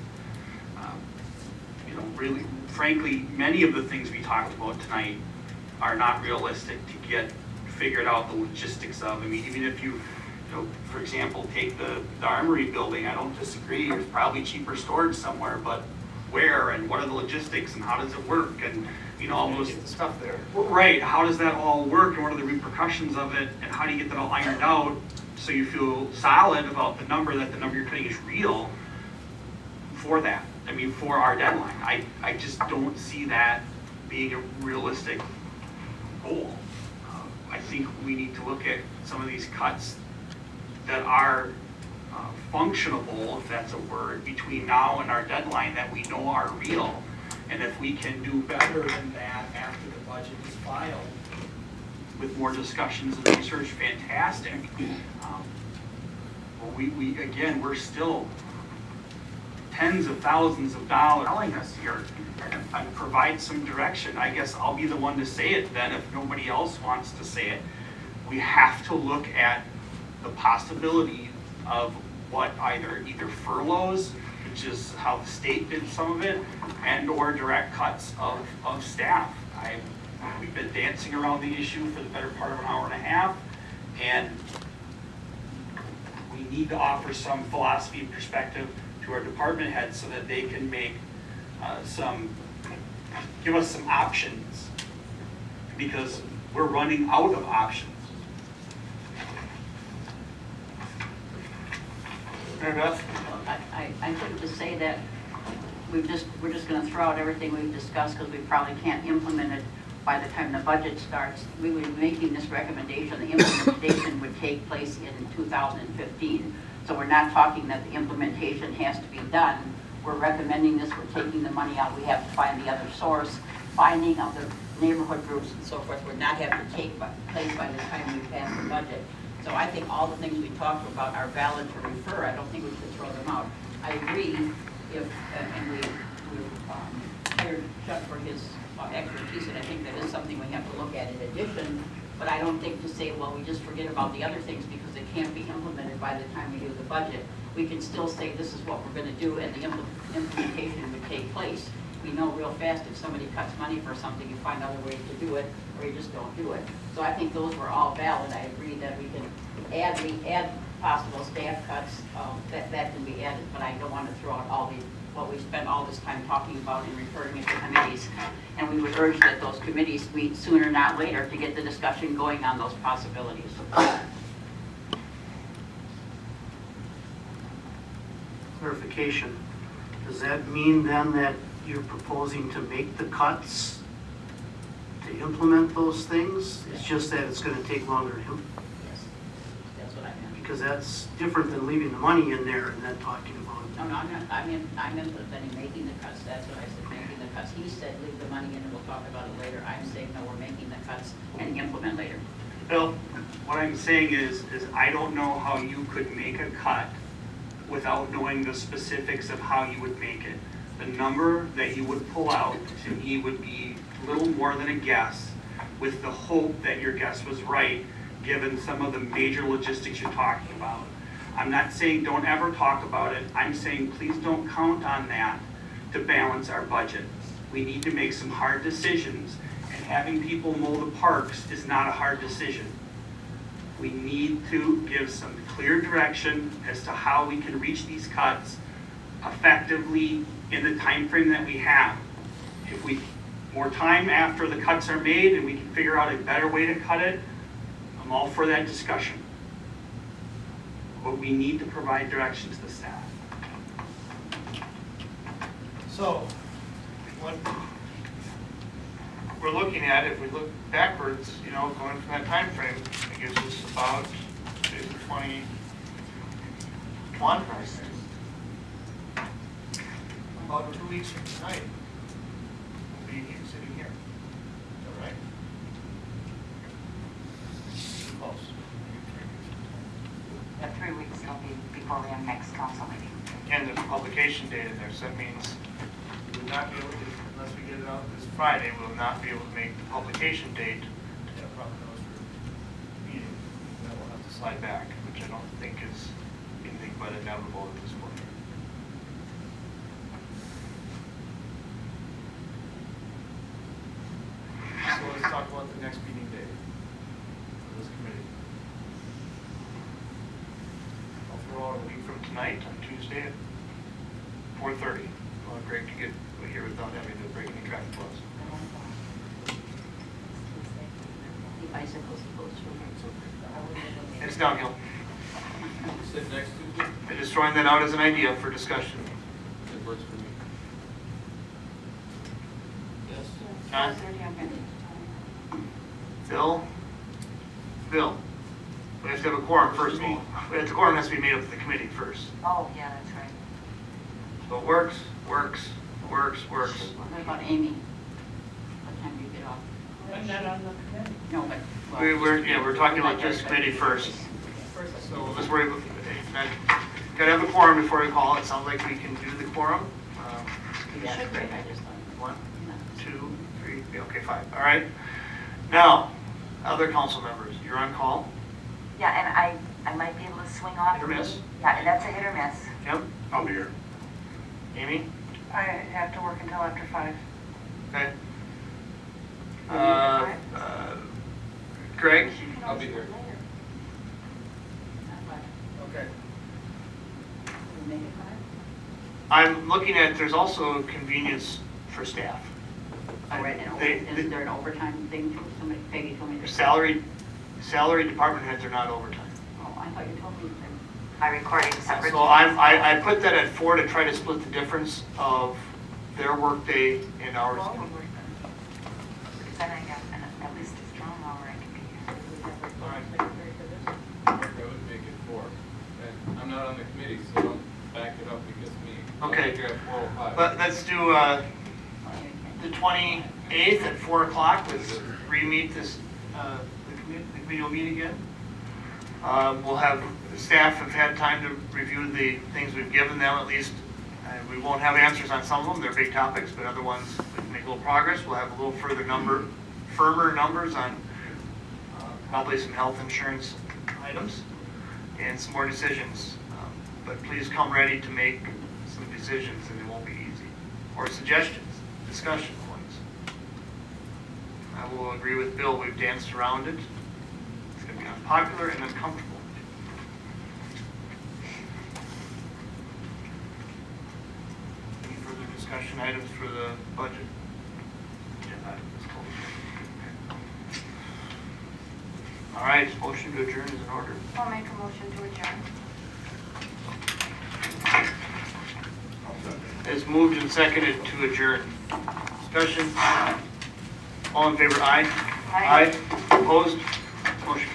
Really, frankly, many of the things we talked about tonight are not realistic to get figured out the logistics of. I mean, even if you for example, take the Armory building, I don't disagree, there's probably cheaper storage somewhere, but where and what are the logistics and how does it work and all those Get the stuff there. right, how does that all work and what are the repercussions of it and how do you get that all ironed out so you feel solid about the number you're putting is real for that. I mean, for our deadline. I just don't see that being a realistic goal. I think we need to look at some of these cuts that are functionable, if that's a word, between now and our deadline that we know are real. And if we can do better than that after the budget is filed, with more discussions and research, fantastic. But again, we're still tens of thousands of dollars telling us here, and provide some direction. I guess I'll be the one to say it then if nobody else wants to say it. We have to look at the possibility of what either furloughs, which is how the state did some of it, and or direct cuts of staff. We've been dancing around the issue for the better part of an hour and a half, and we need to offer some philosophy and perspective to our department heads so that they can make give us some options, because we're running out of options. Mary Beth? I think to say that we're just gonna throw out everything we've discussed because we probably can't implement it by the time the budget starts. We would be making this recommendation, the implementation would take place in 2015. So we're not talking that the implementation has to be done. We're recommending this, we're taking the money out, we have to find the other source, finding other neighborhood groups and so forth would not have to take place by the time we pass the budget. So I think all the things we talked about are valid to refer. I don't think we should throw them out. I agree if, and we hired Chuck for his expertise, and I think that is something we have to look at in addition, but I don't think to say, well, we just forget about the other things because they can't be implemented by the time we do the budget. We can still say this is what we're going to do, and the implementation would take place. We know real fast if somebody cuts money for something, you find other ways to do it, or you just don't do it. So I think those were all valid. I agree that we can add possible staff cuts, that can be added, but I don't want to throw out all the, what we spent all this time talking about and referring it to committees. And we would urge that those committees meet sooner, not later, to get the discussion going on those possibilities. Clarification, does that mean then that you're proposing to make the cuts to implement those things? It's just that it's going to take longer to implement? Yes, that's what I meant. Because that's different than leaving the money in there and then talking about it. No, I'm implementing, making the cuts, that's what I said, making the cuts. He said leave the money in and we'll talk about it later. I'm saying, no, we're making the cuts and implement later. Bill, what I'm saying is I don't know how you could make a cut without knowing the specifics of how you would make it. The number that you would pull out to me would be little more than a guess, with the hope that your guess was right, given some of the major logistics you're talking about. I'm not saying don't ever talk about it. I'm saying please don't count on that to balance our budget. We need to make some hard decisions, and having people mow the parks is not a hard decision. We need to give some clear direction as to how we can reach these cuts effectively in the time frame that we have. If we more time after the cuts are made and we can figure out a better way to cut it, I'm all for that discussion. But we need to provide direction to the staff. So, what we're looking at, if we look backwards, you know, going from that time frame, it gives us about 21, about 2 weeks from tonight, we'll be sitting here. Is that right? Close. Yeah, 3 weeks it'll be before we have next council meeting. And there's a publication date in there, so that means we will not be able to, unless we get it out this Friday, we will not be able to make the publication date to have proper notice for meeting. That will have to slide back, which I don't think is anything but inevitable at this point. So let's talk about the next meeting date for this committee. I'll throw out a week from tonight on Tuesday at 4:30. Well, Greg to get here without having to break any traffic laws. The bicycles goes through. It's downhill. You said next Tuesday? I'm just throwing that out as an idea for discussion. It works for me. Yes. John? Phil? Phil? We have to have a quorum first of all. The quorum has to be made up of the committee first. Oh, yeah, that's right. So it works. What about Amy? What time do you get off? I'm not on the committee. No, but. well, We're talking about this committee first. First, So let's worry about that. gotta have a quorum before we call. It sounds like we can do the quorum. Yeah, great, I just thought. 1, 2, 3, okay, 5. All right. Now, other council members, you're on call. Yeah, and I might be able to swing off. Hit or miss? Yeah, and that's a hit or miss. Jim? I'll be here. Amy? I have to work until after 5. Okay. Greg? I'll be here. Okay. Make it 5? I'm looking at, there's also convenience for staff. Oh, right, and They- is there an overtime thing too? Somebody, Peggy told me. Their salary department heads are not overtime. Oh, I thought you told me that. By recording separate. So I put that at 4 to try to split the difference of their workday and ours. Then I got at least a strong hour I can be here. I would make it 4. And I'm not on the committee, so don't back it up against me. I'll Okay. be here at 4:05. But let's do the 28th at 4 o'clock. Let's re-meet this, the committee will meet again. We'll have, staff have had time to review the things we've given them at least. We won't have answers on some of them, they're big topics, but other ones, we can make a little progress. We'll have a little firmer numbers on probably some health insurance items and some more decisions. But please come ready to make some decisions, and it won't be easy. Or suggestions, discussion points. I will agree with Bill, we've danced around it. It's going to be unpopular and uncomfortable. Any further discussion items for the budget? Agenda items closed. All right, motion to adjourn is in order. I'll make a motion to adjourn. It's moved and seconded to adjourn. Discussion? All in favor, aye? Aye. Opposed? Motion carries.